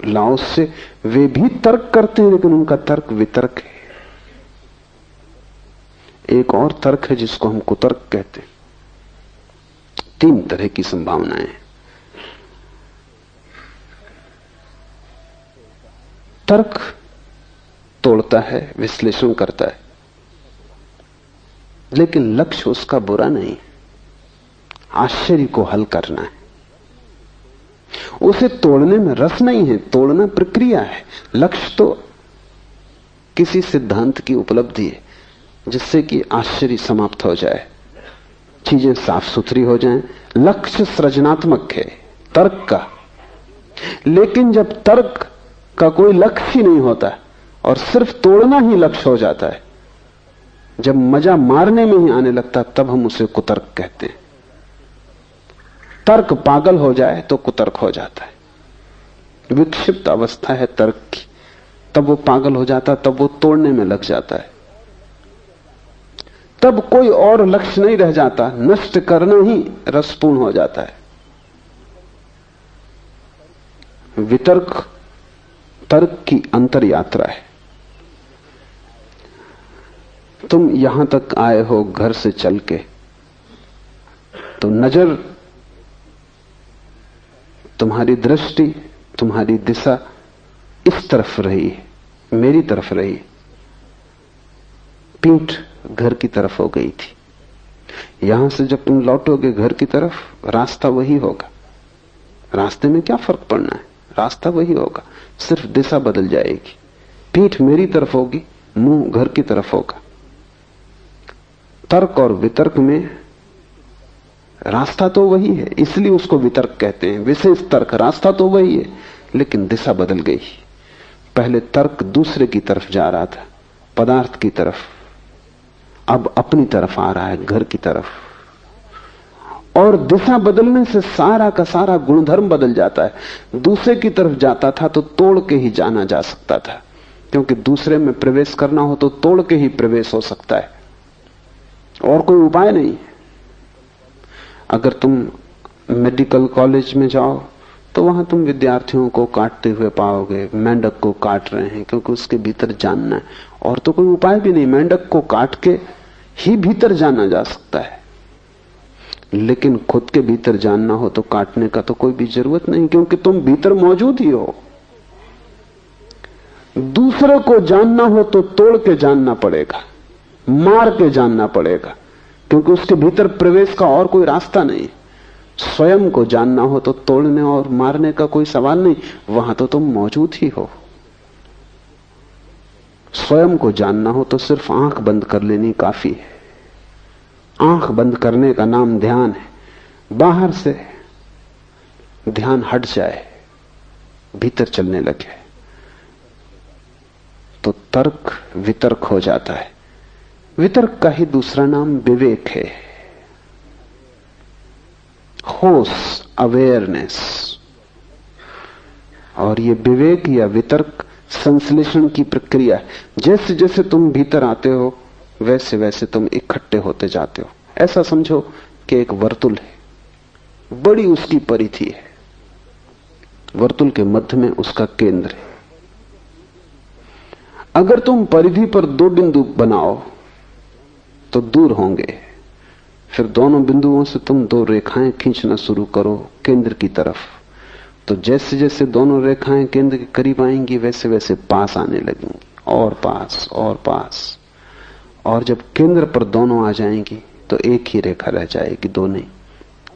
लाओसे, वे भी तर्क करते हैं, लेकिन उनका तर्क वितर्क है। एक और तर्क है जिसको हम कुतर्क कहते हैं। 3 तरह की संभावनाएं। तर्क तोड़ता है, विश्लेषण करता है, लेकिन लक्ष्य उसका बुरा नहीं, आश्चर्य को हल करना है। उसे तोड़ने में रस नहीं है, तोड़ना प्रक्रिया है। लक्ष्य तो किसी सिद्धांत की उपलब्धि है जिससे कि आश्चर्य समाप्त हो जाए, चीजें साफ सुथरी हो जाएं। लक्ष्य सृजनात्मक है तर्क का, लेकिन जब तर्क का कोई लक्ष्य ही नहीं होता और सिर्फ तोड़ना ही लक्ष्य हो जाता है, जब मजा मारने में ही आने लगता, तब हम उसे कुतर्क कहते हैं। तर्क पागल हो जाए तो कुतर्क हो जाता है। विक्षिप्त अवस्था है तर्क की, तब वो पागल हो जाता, तब वो तोड़ने में लग जाता है। तब कोई और लक्ष्य नहीं रह जाता, नष्ट करना ही रसपूर्ण हो जाता है। वितर्क तर्क की अंतर यात्रा है। तुम यहां तक आए हो घर से चल के, तो नजर, तुम्हारी दृष्टि, तुम्हारी दिशा इस तरफ रही, मेरी तरफ रही, पीठ घर की तरफ हो गई थी। यहां से जब तुम लौटोगे घर की तरफ, रास्ता वही होगा। रास्ते में क्या फर्क पड़ना है, रास्ता वही होगा, सिर्फ दिशा बदल जाएगी। पीठ मेरी तरफ होगी, मुंह घर की तरफ होगा। तर्क और वितर्क में रास्ता तो वही है, इसलिए उसको वितर्क कहते हैं। विशेष तर्क, रास्ता तो वही है लेकिन दिशा बदल गई। पहले तर्क दूसरे की तरफ जा रहा था, पदार्थ की तरफ, अब अपनी तरफ आ रहा है, घर की तरफ। और दिशा बदलने से सारा का सारा गुणधर्म बदल जाता है। दूसरे की तरफ जाता था तो तोड़ के ही जाना जा सकता था, क्योंकि दूसरे में प्रवेश करना हो तो तोड़ के ही प्रवेश हो सकता है, और कोई उपाय नहीं। अगर तुम मेडिकल कॉलेज में जाओ तो वहां तुम विद्यार्थियों को काटते हुए पाओगे, मेंढक को काट रहे हैं, क्योंकि उसके भीतर जानना है, और तो कोई उपाय भी नहीं। मेंढक को काट के ही भीतर जाना जा सकता है, लेकिन खुद के भीतर जानना हो तो काटने का तो कोई भी जरूरत नहीं, क्योंकि तुम भीतर मौजूद ही हो। दूसरे को जानना हो तो तोड़ के जानना पड़ेगा, मार के जानना पड़ेगा, क्योंकि उसके भीतर प्रवेश का और कोई रास्ता नहीं। स्वयं को जानना हो तो तोड़ने और मारने का कोई सवाल नहीं, वहां तो तुम मौजूद ही हो। स्वयं को जानना हो तो सिर्फ आंख बंद कर लेनी काफी है। आंख बंद करने का नाम ध्यान है। बाहर से ध्यान हट जाए, भीतर चलने लगे तो तर्क वितर्क हो जाता है। वितर्क का ही दूसरा नाम विवेक है, होश, अवेयरनेस। और ये विवेक या वितर्क संश्लेषण की प्रक्रिया है। जैसे जैसे तुम भीतर आते हो वैसे वैसे तुम इकट्ठे होते जाते हो। ऐसा समझो कि एक वर्तुल है, बड़ी उसकी परिधि है, वर्तुल के मध्य में उसका केंद्र है। अगर तुम परिधि पर दो बिंदु बनाओ तो दूर होंगे, फिर दोनों बिंदुओं से तुम दो रेखाएं खींचना शुरू करो केंद्र की तरफ, तो जैसे जैसे दोनों रेखाएं केंद्र के करीब आएंगी वैसे वैसे पास आने लगेंगी, और पास और पास, और जब केंद्र पर दोनों आ जाएंगी तो एक ही रेखा रह जाएगी, दो नहीं,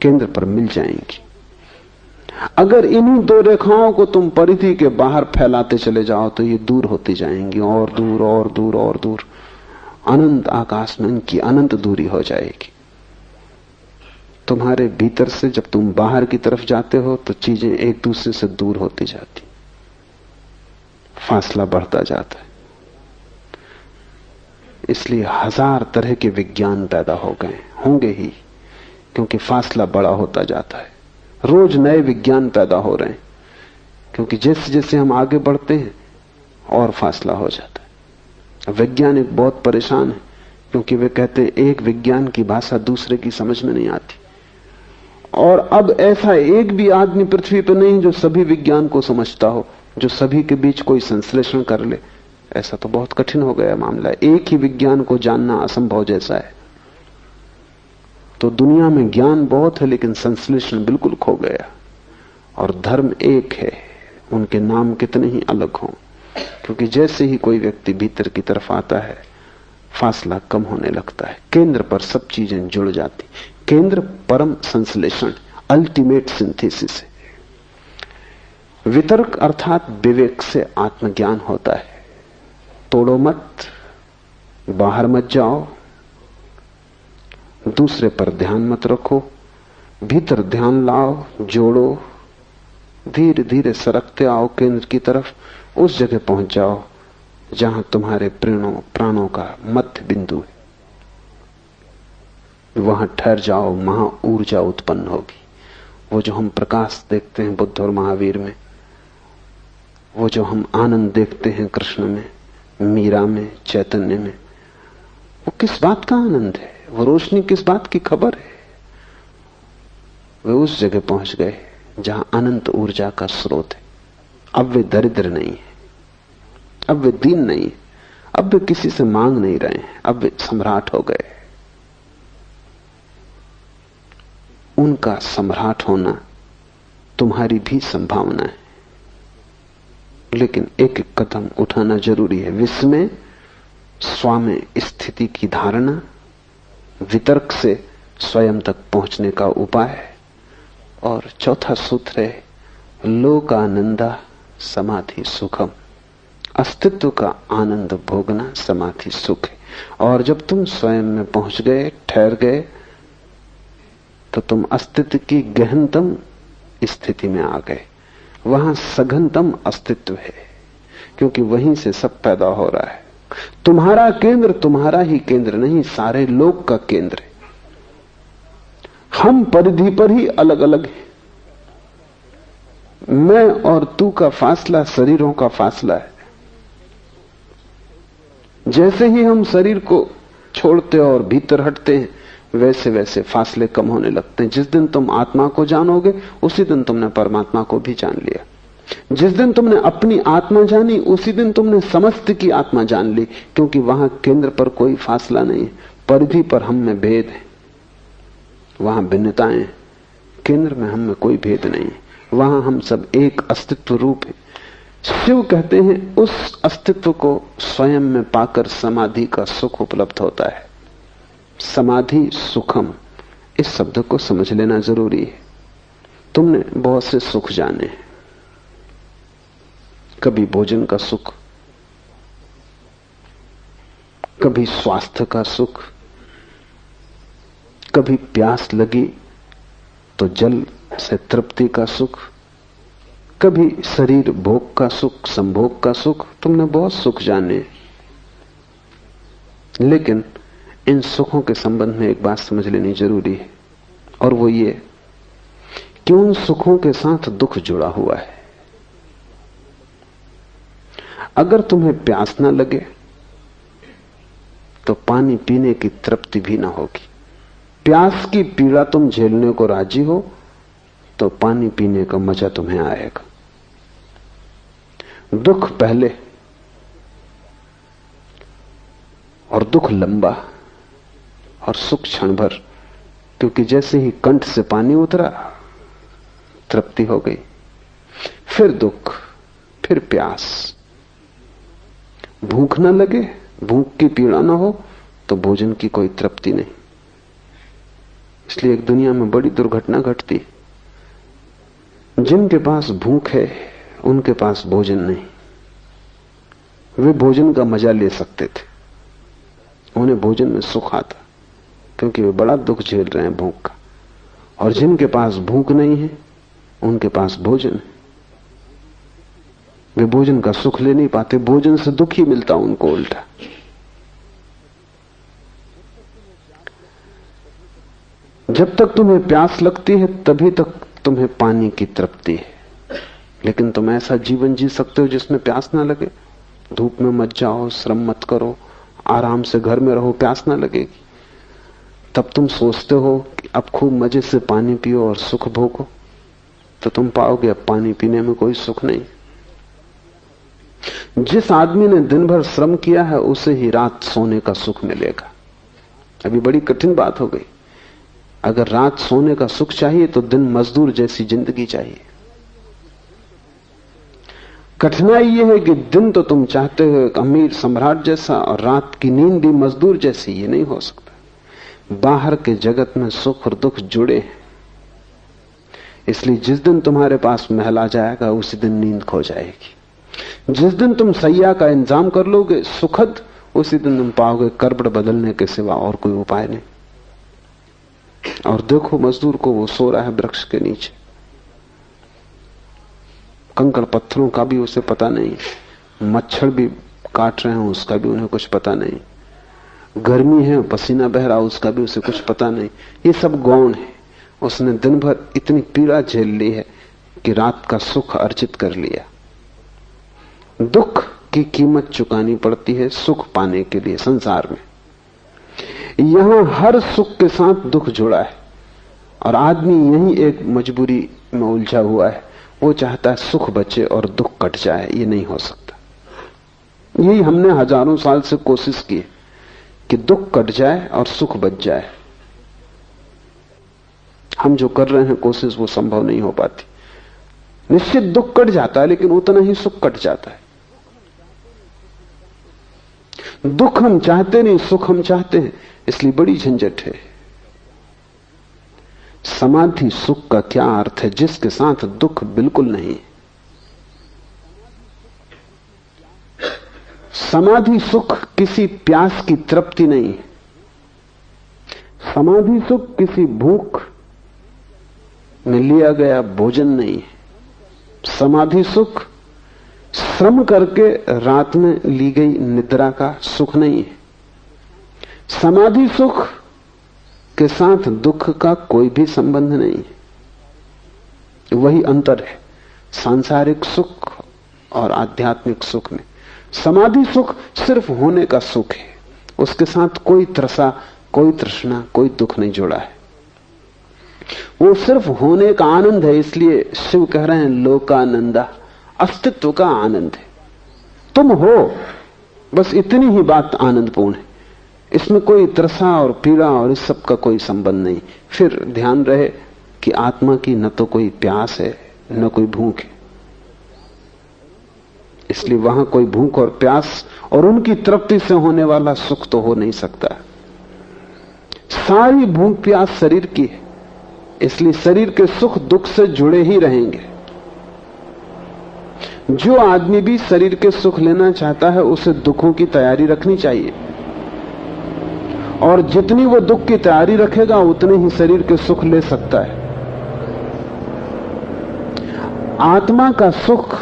केंद्र पर मिल जाएंगी। अगर इन्हीं दो रेखाओं को तुम परिधि के बाहर फैलाते चले जाओ तो ये दूर होती जाएंगी, और दूर और दूर और दूर, अनंत आकाश में इनकी अनंत दूरी हो जाएगी। तुम्हारे भीतर से जब तुम बाहर की तरफ जाते हो तो चीजें एक दूसरे से दूर होती जाती, फासला बढ़ता जाता है। इसलिए हजार तरह के विज्ञान पैदा हो गए, होंगे ही, क्योंकि फासला बड़ा होता जाता है। रोज नए विज्ञान पैदा हो रहे हैं, क्योंकि जैसे जैसे हम आगे बढ़ते हैं और फासला हो जाता है। वैज्ञानिक बहुत परेशान है, क्योंकि वे कहते हैं एक विज्ञान की भाषा दूसरे की समझ में नहीं आती, और अब ऐसा एक भी आदमी पृथ्वी पर नहीं जो सभी विज्ञान को समझता हो, जो सभी के बीच कोई संश्लेषण कर ले। ऐसा तो बहुत कठिन हो गया मामला, एक ही विज्ञान को जानना असंभव जैसा है। तो दुनिया में ज्ञान बहुत है लेकिन संश्लेषण बिल्कुल खो गया। और धर्म एक है, उनके नाम कितने ही अलग हों, क्योंकि जैसे ही कोई व्यक्ति भीतर की तरफ आता है फासला कम होने लगता है, केंद्र पर सब चीजें जुड़ जाती। केंद्र परम संश्लेषण, अल्टीमेट सिंथेसिस है। वितर्क अर्थात विवेक से आत्मज्ञान होता है। तोड़ो मत, बाहर मत जाओ, दूसरे पर ध्यान मत रखो, भीतर ध्यान लाओ, जोड़ो, धीरे धीरे सरकते आओ केंद्र की तरफ, उस जगह पहुंच जाओ जहां तुम्हारे प्राणों का मध्य बिंदु है। वहां ठहर जाओ, वहां ऊर्जा उत्पन्न होगी। वो जो हम प्रकाश देखते हैं बुद्ध और महावीर में, वो जो हम आनंद देखते हैं कृष्ण में, मीरा में, चैतन्य में, वो किस बात का आनंद है? वो रोशनी किस बात की खबर है? वे उस जगह पहुंच गए जहां अनंत ऊर्जा का स्रोत है। अब वे दरिद्र नहीं है, अब वे दीन नहीं है, अब वे किसी से मांग नहीं रहे हैं, अब वे सम्राट हो गए। उनका सम्राट होना तुम्हारी भी संभावना है, लेकिन एक एक कदम उठाना जरूरी है। विस्मय, स्वामी स्थिति की धारणा, वितर्क से स्वयं तक पहुंचने का उपाय, और चौथा सूत्र है लोकानंदा समाधि सुखम, अस्तित्व का आनंद भोगना समाधि सुख है। और जब तुम स्वयं में पहुंच गए, ठहर गए, तो तुम अस्तित्व की गहनतम स्थिति में आ गए। वहां सघनतम अस्तित्व है, क्योंकि वहीं से सब पैदा हो रहा है। तुम्हारा केंद्र तुम्हारा ही केंद्र नहीं, सारे लोक का केंद्र है। हम परिधि पर ही अलग अलग हैं। मैं और तू का फासला शरीरों का फासला है। जैसे ही हम शरीर को छोड़ते और भीतर हटते हैं, वैसे वैसे फासले कम होने लगते हैं। जिस दिन तुम आत्मा को जानोगे, उसी दिन तुमने परमात्मा को भी जान लिया। जिस दिन तुमने अपनी आत्मा जानी, उसी दिन तुमने समस्त की आत्मा जान ली, क्योंकि वहां केंद्र पर कोई फासला नहीं है। परिधि पर हम में भेद है, वहां भिन्नताएं, केंद्र में हम में कोई भेद नहीं है। वहां हम सब एक अस्तित्व रूप है। शिव कहते हैं उस अस्तित्व को स्वयं में पाकर समाधि का सुख उपलब्ध होता है। समाधि सुखम, इस शब्द को समझ लेना जरूरी है। तुमने बहुत से सुख जाने हैं, कभी भोजन का सुख, कभी स्वास्थ्य का सुख, कभी प्यास लगी तो जल से तृप्ति का सुख, कभी शरीर भोग का सुख, संभोग का सुख। तुमने बहुत सुख जाने, लेकिन इन सुखों के संबंध में एक बात समझ लेनी जरूरी है, और वो ये कि उन सुखों के साथ दुख जुड़ा हुआ है। अगर तुम्हें प्यास ना लगे तो पानी पीने की तृप्ति भी ना होगी। प्यास की पीड़ा तुम झेलने को राजी हो तो पानी पीने का मजा तुम्हें आएगा। दुख पहले और दुख लंबा और सुख क्षण भर, क्योंकि जैसे ही कंठ से पानी उतरा तृप्ति हो गई, फिर दुख, फिर प्यास। भूख ना लगे, भूख की पीड़ा ना हो तो भोजन की कोई तृप्ति नहीं। इसलिए एक दुनिया में बड़ी दुर्घटना घटती, जिनके पास भूख है उनके पास भोजन नहीं। वे भोजन का मजा ले सकते थे, उन्हें भोजन में सुख आता, क्योंकि वे बड़ा दुख झेल रहे हैं भूख का। और जिनके पास भूख नहीं है उनके पास भोजन है, वे भोजन का सुख ले नहीं पाते, भोजन से दुख ही मिलता उनको उल्टा। जब तक तुम्हें प्यास लगती है तभी तक तुम्हें पानी की तृप्ति है, लेकिन तुम ऐसा जीवन जी सकते हो जिसमें प्यास ना लगे। धूप में मत जाओ, श्रम मत करो, आराम से घर में रहो, प्यास ना लगेगी। तब तुम सोचते हो कि अब खूब मजे से पानी पियो और सुख भोगो, तो तुम पाओगे अब पानी पीने में कोई सुख नहीं। जिस आदमी ने दिन भर श्रम किया है उसे ही रात सोने का सुख मिलेगा। अभी बड़ी कठिन बात हो गई। अगर रात सोने का सुख चाहिए तो दिन मजदूर जैसी जिंदगी चाहिए। कठिनाई यह है कि दिन तो तुम चाहते हो एक अमीर सम्राट जैसा, और रात की नींद भी मजदूर जैसी। ये नहीं हो सकता। बाहर के जगत में सुख और दुख जुड़े हैं, इसलिए जिस दिन तुम्हारे पास महल आ जाएगा उसी दिन नींद खो जाएगी। जिस दिन तुम सैया का इंतजाम कर लोगे सुखद, उसी दिन तुम पाओगे करबड़ बदलने के सिवा और कोई उपाय नहीं। और देखो मजदूर को, वो सो रहा है वृक्ष के नीचे, कंकड़ पत्थरों का भी उसे पता नहीं, मच्छर भी काट रहे हैं उसका भी उन्हें कुछ पता नहीं, गर्मी है पसीना बह रहा उसका भी उसे कुछ पता नहीं। ये सब गौण है। उसने दिन भर इतनी पीड़ा झेल ली है कि रात का सुख अर्जित कर लिया। दुख की कीमत चुकानी पड़ती है सुख पाने के लिए संसार में। यहां हर सुख के साथ दुख जुड़ा है, और आदमी यही एक मजबूरी में उलझा हुआ है। वो चाहता है सुख बचे और दुख कट जाए। ये नहीं हो सकता। यही हमने हजारों साल से कोशिश की कि दुख कट जाए और सुख बच जाए। हम जो कर रहे हैं कोशिश, वो संभव नहीं हो पाती। निश्चित दुख कट जाता है, लेकिन उतना ही सुख कट जाता है। दुख हम चाहते नहीं, सुख हम चाहते हैं, इसलिए बड़ी झंझट है। समाधि सुख का क्या अर्थ है जिसके साथ दुख बिल्कुल नहीं। समाधि सुख किसी प्यास की तृप्ति नहीं। समाधि सुख किसी भूख में लिया गया भोजन नहीं है। समाधि सुख श्रम करके रात में ली गई निद्रा का सुख नहीं है। समाधि सुख के साथ दुख का कोई भी संबंध नहीं है। वही अंतर है सांसारिक सुख और आध्यात्मिक सुख में। समाधि सुख सिर्फ होने का सुख है, उसके साथ कोई त्रसा, कोई तृष्णा, कोई दुख नहीं जुड़ा है। वो सिर्फ होने का आनंद है। इसलिए शिव कह रहे हैं लोकानंदा, अस्तित्व का आनंद है। तुम हो, बस इतनी ही बात आनंदपूर्ण है। इसमें कोई त्रसा और पीड़ा और इस सब का कोई संबंध नहीं। फिर ध्यान रहे कि आत्मा की न तो कोई प्यास है न कोई भूख है। इसलिए वहां कोई भूख और प्यास और उनकी तृप्ति से होने वाला सुख तो हो नहीं सकता। सारी भूख प्यास शरीर की है, इसलिए शरीर के सुख दुख से जुड़े ही रहेंगे। जो आदमी भी शरीर के सुख लेना चाहता है उसे दुखों की तैयारी रखनी चाहिए, और जितनी वो दुख की तैयारी रखेगा उतने ही शरीर के सुख ले सकता है। आत्मा का सुख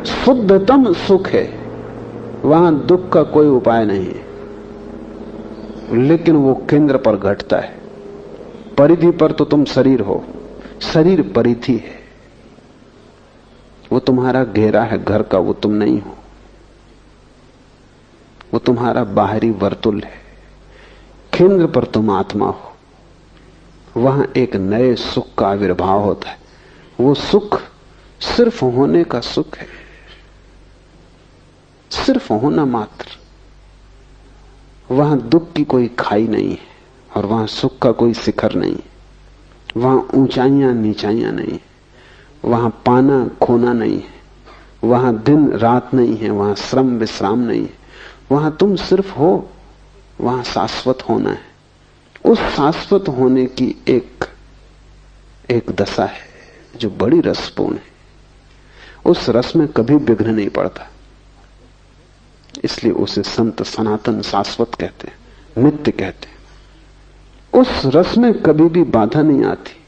शुद्धतम सुख है, वहां दुख का कोई उपाय नहीं है, लेकिन वो केंद्र पर घटता है। परिधि पर तो तुम शरीर हो, शरीर परिधि है, वो तुम्हारा घेरा है घर का, वो तुम नहीं हो। वो तुम्हारा बाहरी वर्तुल है। केंद्र पर तुम आत्मा हो। वहां एक नए सुख का आविर्भाव होता है। वो सुख सिर्फ होने का सुख है, सिर्फ होना मात्र। वहां दुख की कोई खाई नहीं है और वहां सुख का कोई शिखर नहीं है। वहां ऊंचाइयां नीचाइयां नहीं है, वहां पाना खोना नहीं है, वहां दिन रात नहीं है, वहां श्रम विश्राम नहीं है। वहां तुम सिर्फ हो, वहां शाश्वत होना है। उस शाश्वत होने की एक दशा है जो बड़ी रसपूर्ण है। उस रस में कभी विघ्न नहीं पड़ता, इसलिए उसे संत सनातन शाश्वत कहते हैं, नित्य कहते हैं। उस रस में कभी भी बाधा नहीं आती।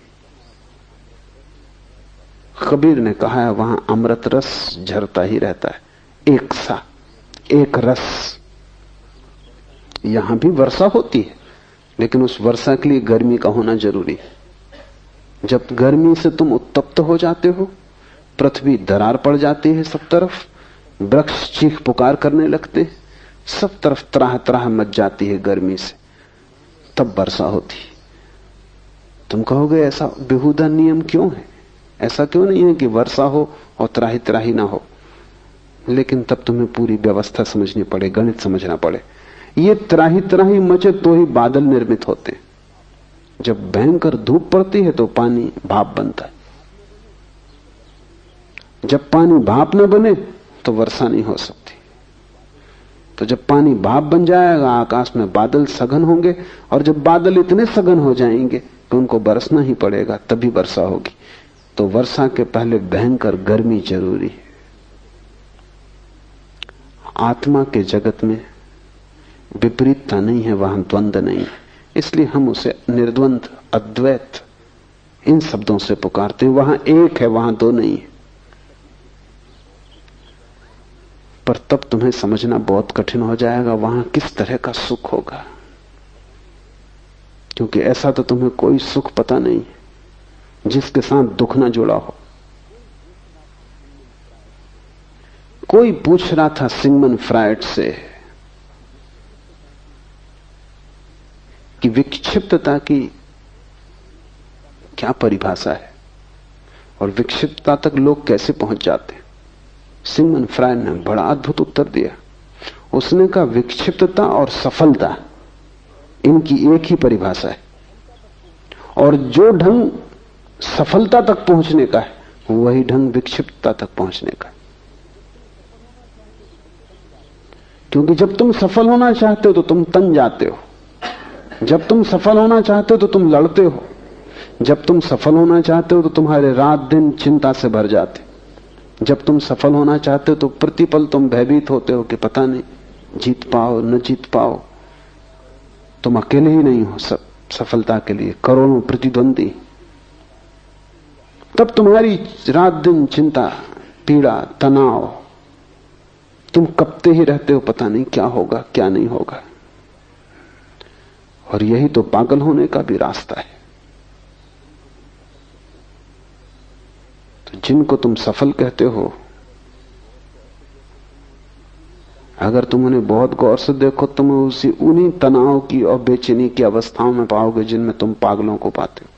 कबीर ने कहा है वहां अमृत रस झरता ही रहता है, एक सा एक रस। यहां भी वर्षा होती है, लेकिन उस वर्षा के लिए गर्मी का होना जरूरी है। जब गर्मी से तुम उत्तप्त हो जाते हो, पृथ्वी दरार पड़ जाती है, सब तरफ वृक्ष चीख पुकार करने लगते हैं, सब तरफ त्राह त्राह मच जाती है गर्मी से, तब वर्षा होती। तुम कहोगे ऐसा बेहुदा नियम क्यों है? ऐसा क्यों नहीं है कि वर्षा हो और त्राही त्राही ना हो? लेकिन तब तुम्हें पूरी व्यवस्था समझनी पड़े, गणित समझना पड़े। ये त्राही त्राही मचे तो ही बादल निर्मित होते हैं। जब भयंकर धूप पड़ती है तो पानी भाप बनता है। जब पानी भाप न बने तो वर्षा नहीं हो सकती। तो जब पानी भाप बन जाएगा, आकाश में बादल सघन होंगे, और जब बादल इतने सघन हो जाएंगे कि उनको बरसना ही पड़ेगा, तभी वर्षा होगी। तो वर्षा के पहले भयंकर गर्मी जरूरी है। आत्मा के जगत में विपरीतता नहीं है, वहां द्वंद्व नहीं है। इसलिए हम उसे निर्द्वंद, अद्वैत इन शब्दों से पुकारते हैं। वहां एक है, वहां दो नहीं है। पर तब तुम्हें समझना बहुत कठिन हो जाएगा वहां किस तरह का सुख होगा, क्योंकि ऐसा तो तुम्हें कोई सुख पता नहीं है जिसके साथ दुख ना जुड़ा हो। कोई पूछ रहा था सिगमंड फ्रायड से कि विक्षिप्तता की क्या परिभाषा है और विक्षिप्तता तक लोग कैसे पहुंच जाते हैं। सिगमंड फ्रायड ने बड़ा अद्भुत उत्तर दिया। उसने कहा विक्षिप्तता और सफलता इनकी एक ही परिभाषा है, और जो ढंग सफलता तक पहुंचने का है वही ढंग विक्षिप्तता तक पहुंचने का है। क्योंकि जब तुम सफल होना चाहते हो तो तुम तन जाते हो, जब तुम सफल होना चाहते हो तो तुम लड़ते हो, जब तुम सफल होना चाहते हो तो तुम्हारे रात दिन चिंता से भर जाते, जब तुम सफल होना चाहते हो तो प्रतिपल तुम भयभीत होते हो कि पता नहीं जीत पाओ न जीत पाओ। तुम अकेले ही नहीं हो सब सफलता के लिए, करोड़ों प्रतिद्वंदी। तब तुम्हारी रात दिन चिंता, पीड़ा, तनाव, तुम कपते ही रहते हो, पता नहीं क्या होगा क्या नहीं होगा। और यही तो पागल होने का भी रास्ता है। तो जिनको तुम सफल कहते हो, अगर तुम उन्हें बहुत गौर से देखो, तुम उन्हीं तनाव की और बेचैनी की अवस्थाओं में पाओगे जिनमें तुम पागलों को पाते हो।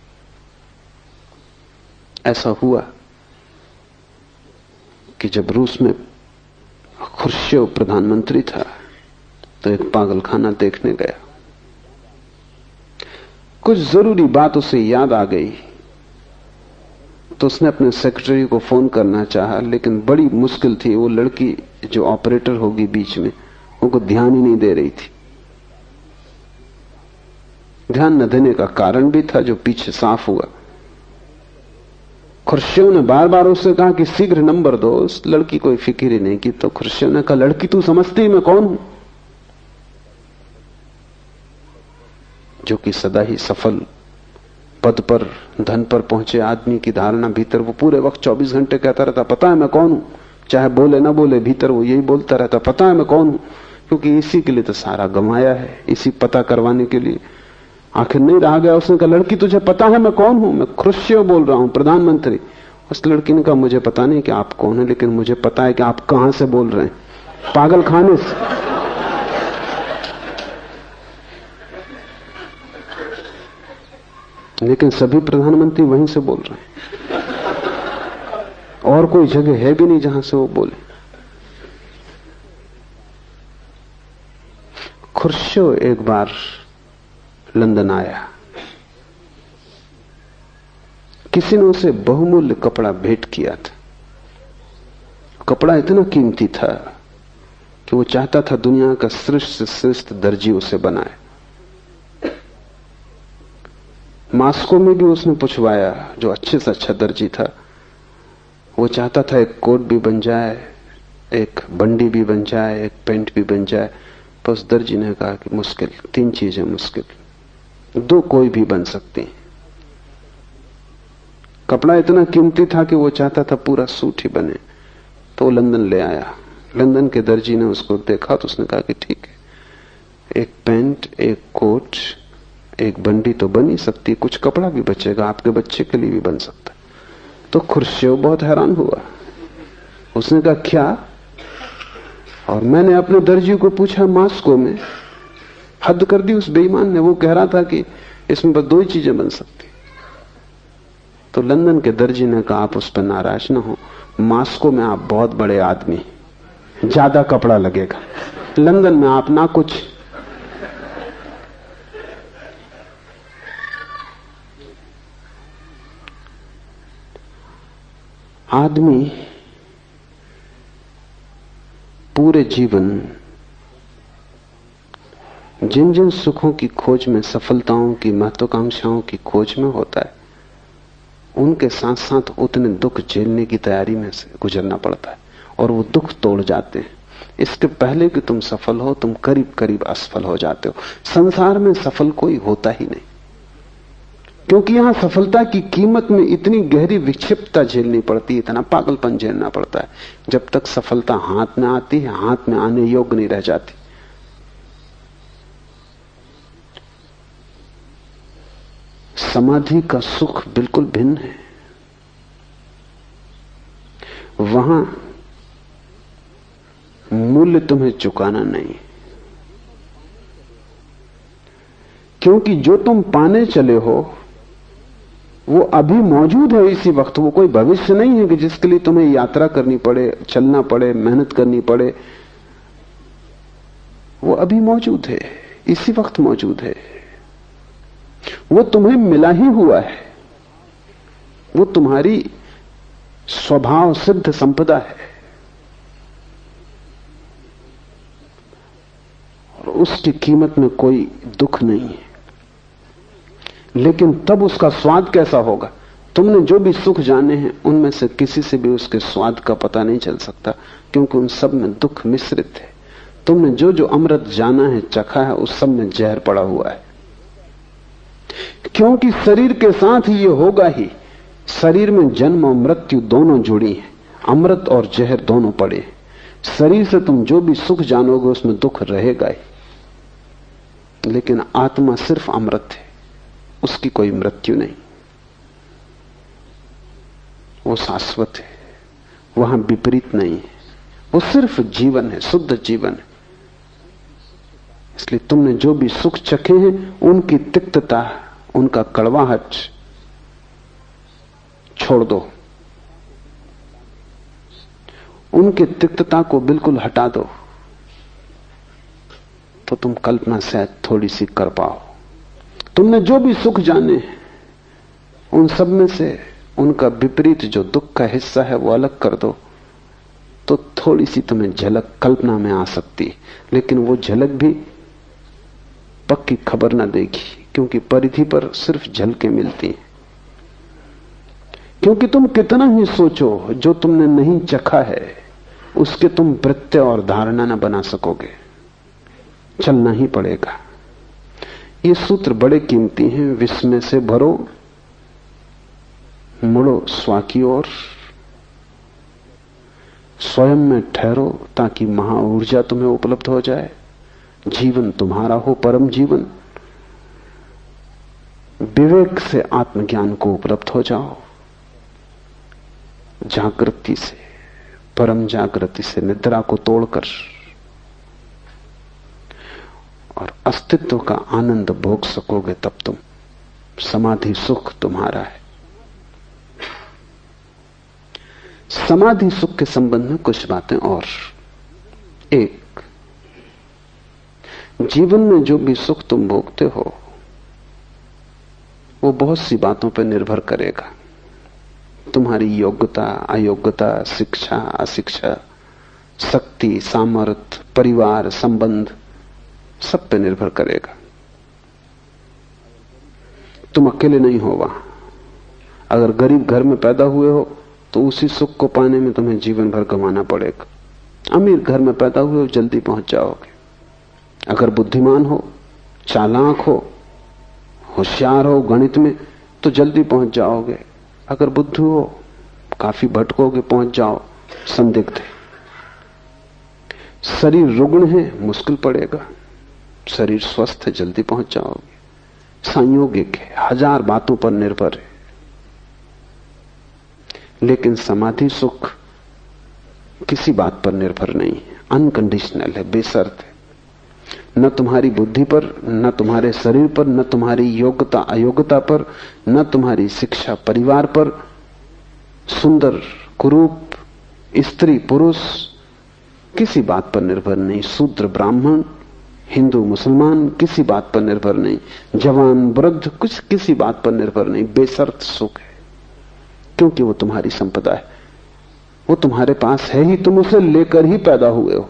ऐसा हुआ कि जब रूस में खुर्शीव प्रधानमंत्री था तो एक पागलखाना देखने गया। कुछ जरूरी बात उसे याद आ गई तो उसने अपने सेक्रेटरी को फोन करना चाहा, लेकिन बड़ी मुश्किल थी। वो लड़की जो ऑपरेटर होगी बीच में, उनको ध्यान ही नहीं दे रही थी। ध्यान न देने का कारण भी था जो पीछे साफ हुआ। खुर्शीव ने बार बार उससे कहा कि शीघ्र नंबर दो। उस लड़की कोई फिक्र ही नहीं की। तो खुर्शीव ने कहा, लड़की तू समझती है मैं कौन हूं? जो कि सदा ही सफल पद पर, धन पर पहुंचे आदमी की धारणा भीतर वो पूरे वक्त 24 घंटे कहता रहता, पता है मैं कौन हूं। चाहे बोले ना बोले, भीतर वो यही बोलता रहता, पता है मैं कौन हूं। क्योंकि इसी के लिए तो सारा गंवाया है, इसी पता करवाने के लिए। आखिर नहीं रहा गया। उसने कहा, लड़की तुझे पता है मैं कौन हूं? मैं खुर्शीव बोल रहा हूं, प्रधानमंत्री। उस लड़की ने कहा, मुझे पता नहीं कि आप कौन है, लेकिन मुझे पता है कि आप कहां से बोल रहे हैं। पागल खाने से। लेकिन सभी प्रधानमंत्री वहीं से बोल रहे हैं, और कोई जगह है भी नहीं जहां से वो बोले। खुर्शीव एक बार लंदन आया। किसी ने उसे बहुमूल्य कपड़ा भेंट किया था। कपड़ा इतना कीमती था कि वो चाहता था दुनिया का श्रेष्ठ से श्रेष्ठ दर्जी उसे बनाए। मास्को में भी उसने पूछवाया, जो अच्छे से अच्छा दर्जी था। वो चाहता था एक कोट भी बन जाए, एक बंडी भी बन जाए, एक पैंट भी बन जाए। पर उस दर्जी ने कहा कि मुश्किल, 3 चीजें मुश्किल, 2 कोई भी बन सकती हैं। कपड़ा इतना कीमती था कि वो चाहता था पूरा सूट ही बने। तो वो लंदन ले आया। लंदन के दर्जी ने उसको देखा तो उसने कहा कि ठीक है, एक पैंट, एक कोट, एक बंडी तो बन ही सकती, कुछ कपड़ा भी बचेगा, आपके बच्चे के लिए भी बन सकता। तो खुर्शीव बहुत हैरान हुआ। उसने कहा, क्या? और मैंने अपने दर्जी को पूछा मास्को में। हद कर दी उस बेईमान ने। वो कह रहा था कि इसमें बस 2 ही चीजें बन सकती। तो लंदन के दर्जी ने कहा, आप उस पर नाराज ना हो, मास्को में आप बहुत बड़े आदमी, ज्यादा कपड़ा लगेगा, लंदन में आप ना कुछ। आदमी पूरे जीवन जिन जिन सुखों की खोज में, सफलताओं की, महत्वाकांक्षाओं की खोज में होता है, उनके साथ साथ उतने दुख झेलने की तैयारी में से गुजरना पड़ता है। और वो दुख तोड़ जाते हैं। इसके पहले कि तुम सफल हो, तुम करीब करीब असफल हो जाते हो। संसार में सफल कोई होता ही नहीं, क्योंकि यहां सफलता की कीमत में इतनी गहरी विक्षिप्तता झेलनी पड़ती है, इतना पागलपन झेलना पड़ता है। जब तक सफलता हाथ में आती है, हाथ में आने योग्य नहीं रह जाती। समाधि का सुख बिल्कुल भिन्न है। वहां मूल्य तुम्हें चुकाना नहीं, क्योंकि जो तुम पाने चले हो वो अभी मौजूद है इसी वक्त। वो कोई भविष्य नहीं है कि जिसके लिए तुम्हें यात्रा करनी पड़े, चलना पड़े, मेहनत करनी पड़े। वो अभी मौजूद है, इसी वक्त मौजूद है। वो तुम्हें मिला ही हुआ है, वो तुम्हारी स्वभाव सिद्ध संपदा है। और उसकी कीमत में कोई दुख नहीं है। लेकिन तब उसका स्वाद कैसा होगा? तुमने जो भी सुख जाने हैं उनमें से किसी से भी उसके स्वाद का पता नहीं चल सकता, क्योंकि उन सब में दुख मिश्रित है। तुमने जो जो अमृत जाना है, चखा है, उस सब में जहर पड़ा हुआ है। क्योंकि शरीर के साथ ही ये होगा ही। शरीर में जन्म और मृत्यु दोनों जुड़ी हैं, अमृत और जहर दोनों पड़े हैं। शरीर से तुम जो भी सुख जानोगे उसमें दुख रहेगा ही। लेकिन आत्मा सिर्फ अमृत है, उसकी कोई मृत्यु नहीं, वो शाश्वत है, वहां विपरीत नहीं है, वो सिर्फ जीवन है, शुद्ध जीवन है। इसलिए तुमने जो भी सुख चखे हैं उनकी तिक्तता, उनका कड़वाहट छोड़ दो, उनकी तिक्तता को बिल्कुल हटा दो, तो तुम कल्पना शायद थोड़ी सी कर पाओ। तुमने जो भी सुख जाने उन सब में से उनका विपरीत जो दुख का हिस्सा है वो अलग कर दो, तो थोड़ी सी तुम्हें झलक कल्पना में आ सकती है। लेकिन वो झलक भी पक्की खबर ना देगी, क्योंकि परिधि पर सिर्फ झलकें मिलती हैं। क्योंकि तुम कितना ही सोचो, जो तुमने नहीं चखा है उसके तुम प्रत्यय और धारणा ना बना सकोगे, चलना ही पड़ेगा। ये सूत्र बड़े कीमती हैं। विस्मय से भरो, मुड़ो स्वा की ओर, स्वयं में ठहरो ताकि महा ऊर्जा तुम्हें उपलब्ध हो जाए, जीवन तुम्हारा हो परम जीवन। विवेक से आत्मज्ञान को उपलब्ध हो जाओ, जागृति से, परम जागृति से, निद्रा को तोड़कर, और अस्तित्व का आनंद भोग सकोगे। तब तुम समाधि सुख तुम्हारा है। समाधि सुख के संबंध में कुछ बातें और। एक, जीवन में जो भी सुख तुम भोगते हो वो बहुत सी बातों पर निर्भर करेगा। तुम्हारी योग्यता, अयोग्यता, शिक्षा, अशिक्षा, शक्ति, सामर्थ्य, परिवार, संबंध, सब पे निर्भर करेगा। तुम अकेले नहीं हो वहां। अगर गरीब घर में पैदा हुए हो तो उसी सुख को पाने में तुम्हें जीवन भर गंवाना पड़ेगा। अमीर घर में पैदा हुए हो, जल्दी पहुंच जाओगे। अगर बुद्धिमान हो, चालाक हो, होशियार हो गणित में, तो जल्दी पहुंच जाओगे। अगर बुद्धू हो, काफी भटकोगे, पहुंच जाओ, संदिग्ध है। शरीर रुग्ण है, मुश्किल पड़ेगा। शरीर स्वस्थ है, जल्दी पहुंच जाओगे। संयोगिक है, हजार बातों पर निर्भर है। लेकिन समाधि सुख किसी बात पर निर्भर नहीं है, अनकंडीशनल है, बेशर्त है। न तुम्हारी बुद्धि पर, न तुम्हारे शरीर पर, न तुम्हारी योग्यता अयोग्यता पर, न तुम्हारी शिक्षा परिवार पर, सुंदर कुरूप, स्त्री पुरुष, किसी बात पर निर्भर नहीं। शूद्र ब्राह्मण, हिंदू मुसलमान, किसी बात पर निर्भर नहीं। जवान वृद्ध, कुछ किसी बात पर निर्भर नहीं। बेशर्त सुख है, क्योंकि वो तुम्हारी संपदा है, वो तुम्हारे पास है ही, तुम उसे लेकर ही पैदा हुए हो।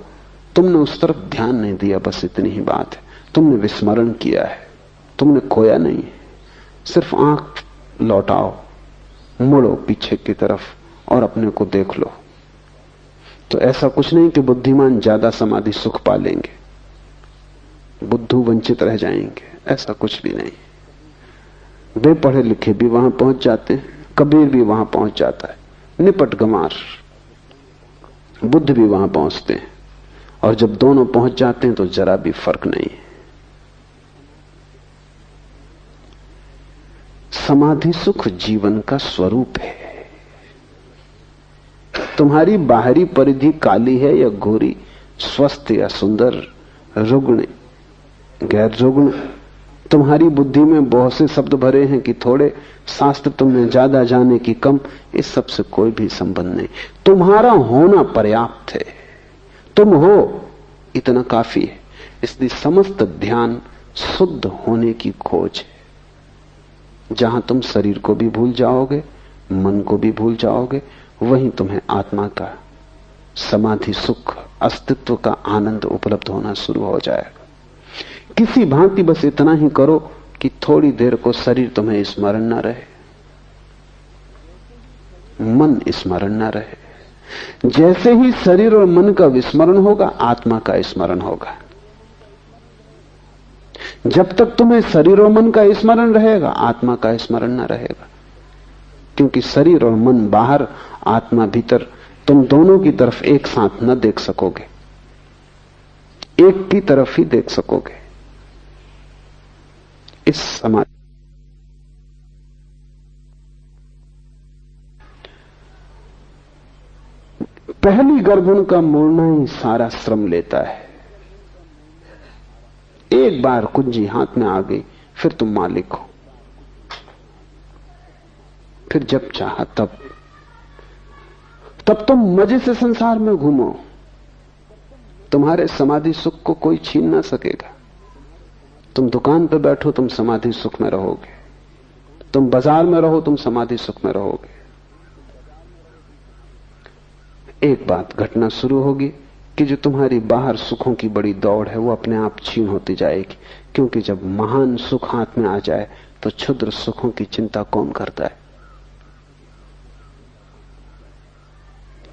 तुमने उस तरफ ध्यान नहीं दिया, बस इतनी ही बात है। तुमने विस्मरण किया है, तुमने खोया नहीं है। सिर्फ आंख लौटाओ, मुड़ो पीछे की तरफ और अपने को देख लो। तो ऐसा कुछ नहीं कि बुद्धिमान ज्यादा समाधि सुख पा लेंगे, बुद्धू वंचित रह जाएंगे, ऐसा कुछ भी नहीं। वे पढ़े लिखे भी वहां पहुंच जाते हैं, कबीर भी वहां पहुंच जाता है, निपट गंवार बुद्ध भी वहां पहुंचते हैं। और जब दोनों पहुंच जाते हैं तो जरा भी फर्क नहीं है। समाधि सुख जीवन का स्वरूप है। तुम्हारी बाहरी परिधि काली है या गोरी, स्वस्थ या सुंदर, रुग्ण गैर रुग्ण, तुम्हारी बुद्धि में बहुत से शब्द भरे हैं कि थोड़े, शास्त्र तुमने ज्यादा जाने की कम, इस सब से कोई भी संबंध नहीं। तुम्हारा होना पर्याप्त है, तुम हो इतना काफी है। इसलिए समस्त ध्यान शुद्ध होने की खोज है। जहां तुम शरीर को भी भूल जाओगे, मन को भी भूल जाओगे, वहीं तुम्हें आत्मा का समाधि सुख, अस्तित्व का आनंद उपलब्ध होना शुरू हो जाएगा। किसी भांति बस इतना ही करो कि थोड़ी देर को शरीर तुम्हें स्मरण न रहे, मन स्मरण न रहे। जैसे ही शरीर और मन का विस्मरण होगा, आत्मा का स्मरण होगा। जब तक तुम्हें शरीर और मन का स्मरण रहेगा, आत्मा का स्मरण न रहेगा। क्योंकि शरीर और मन बाहर, आत्मा भीतर, तुम दोनों की तरफ एक साथ न देख सकोगे, एक की तरफ ही देख सकोगे। इस समाधि पहली गर्दन का मोड़ना ही सारा श्रम लेता है। एक बार कुंजी हाथ में आ गई, फिर तुम मालिक हो। फिर जब चाहा तब तुम मजे से संसार में घूमो। तुम्हारे समाधि सुख को कोई छीन ना सकेगा। तुम दुकान पर बैठो, तुम समाधि सुख में रहोगे। तुम बाजार में रहो, तुम समाधि सुख में रहोगे। एक बात घटना शुरू होगी कि जो तुम्हारी बाहर सुखों की बड़ी दौड़ है वो अपने आप छीन होती जाएगी, क्योंकि जब महान सुख हाथ में आ जाए तो क्षुद्र सुखों की चिंता कौन करता है।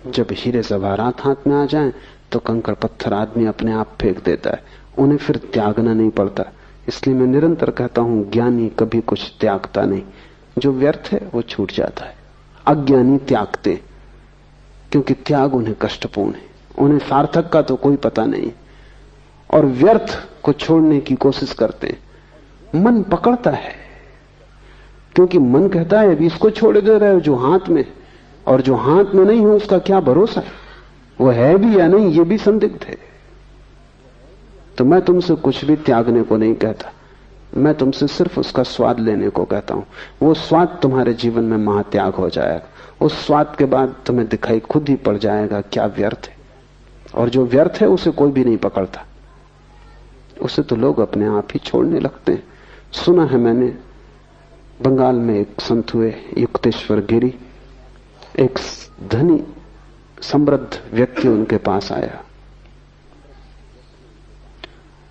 जब हीरे जवाहरात हाथ में आ जाएं तो कंकड़ पत्थर आदमी अपने आप फेंक देता है, उन्हें फिर त्यागना नहीं पड़ता। इसलिए मैं निरंतर कहता हूं, ज्ञानी कभी कुछ त्यागता नहीं। जो व्यर्थ है वो छूट जाता है। अज्ञानी त्यागते, क्योंकि त्याग उन्हें कष्टपूर्ण है, उन्हें सार्थक का तो कोई पता नहीं, और व्यर्थ को छोड़ने की कोशिश करते हैं। मन पकड़ता है, क्योंकि मन कहता है अभी इसको छोड़ दे रहे हो जो हाथ में, और जो हाथ में नहीं है उसका क्या भरोसा है, वो है भी या नहीं ये भी संदिग्ध है। तो मैं तुमसे कुछ भी त्यागने को नहीं कहता, मैं तुमसे सिर्फ उसका स्वाद लेने को कहता हूं। वो स्वाद तुम्हारे जीवन में महात्याग हो जाएगा। उस स्वाद के बाद तुम्हें दिखाई खुद ही पड़ जाएगा क्या व्यर्थ है, और जो व्यर्थ है उसे कोई भी नहीं पकड़ता, उसे तो लोग अपने आप ही छोड़ने लगते हैं। सुना है मैंने, बंगाल में एक संत हुए युक्तेश्वर गिरी, एक धनी समृद्ध व्यक्ति उनके पास आया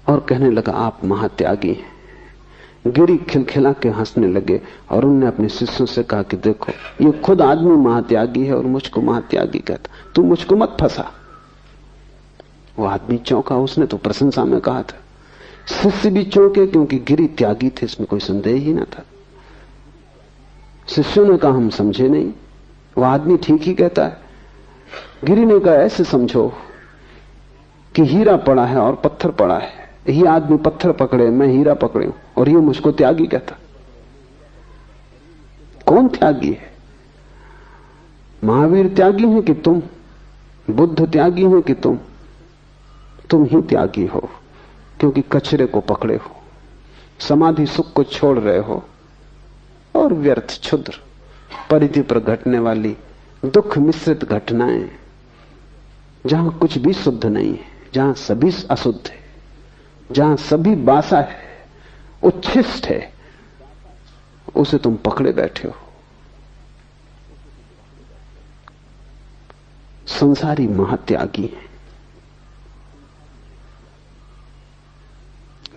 और कहने लगा आप महात्यागी हैं। गिरी खिलखिला के हंसने लगे और उन्होंने अपने शिष्यों से कहा कि देखो ये खुद आदमी महात्यागी है और मुझको महात्यागी कहता, तू मुझको मत फंसा। वो आदमी चौंका, उसने तो प्रशंसा में कहा था। शिष्य भी चौंके, क्योंकि गिरी त्यागी थे, इसमें कोई संदेह ही ना था। शिष्यों ने कहा हम समझे नहीं, वो आदमी ठीक ही कहता है। गिरी ने कहा ऐसे समझो कि हीरा पड़ा है और पत्थर पड़ा है, ये आदमी पत्थर पकड़े, मैं हीरा पकड़े हूं, और ये मुझको त्यागी कहता। कौन त्यागी है? महावीर त्यागी है कि तुम? बुद्ध त्यागी है कि तुम? तुम ही त्यागी हो, क्योंकि कचरे को पकड़े हो, समाधि सुख को छोड़ रहे हो, और व्यर्थ क्षुद्र परिधि पर घटने वाली दुख मिश्रित घटनाएं, जहां कुछ भी शुद्ध नहीं है, जहां सभी अशुद्ध है, जहां सभी बासा है, उच्छिष्ट है, उसे तुम पकड़े बैठे हो। संसारी महात्यागी है,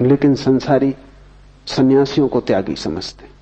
लेकिन संसारी सन्यासियों को त्यागी समझते।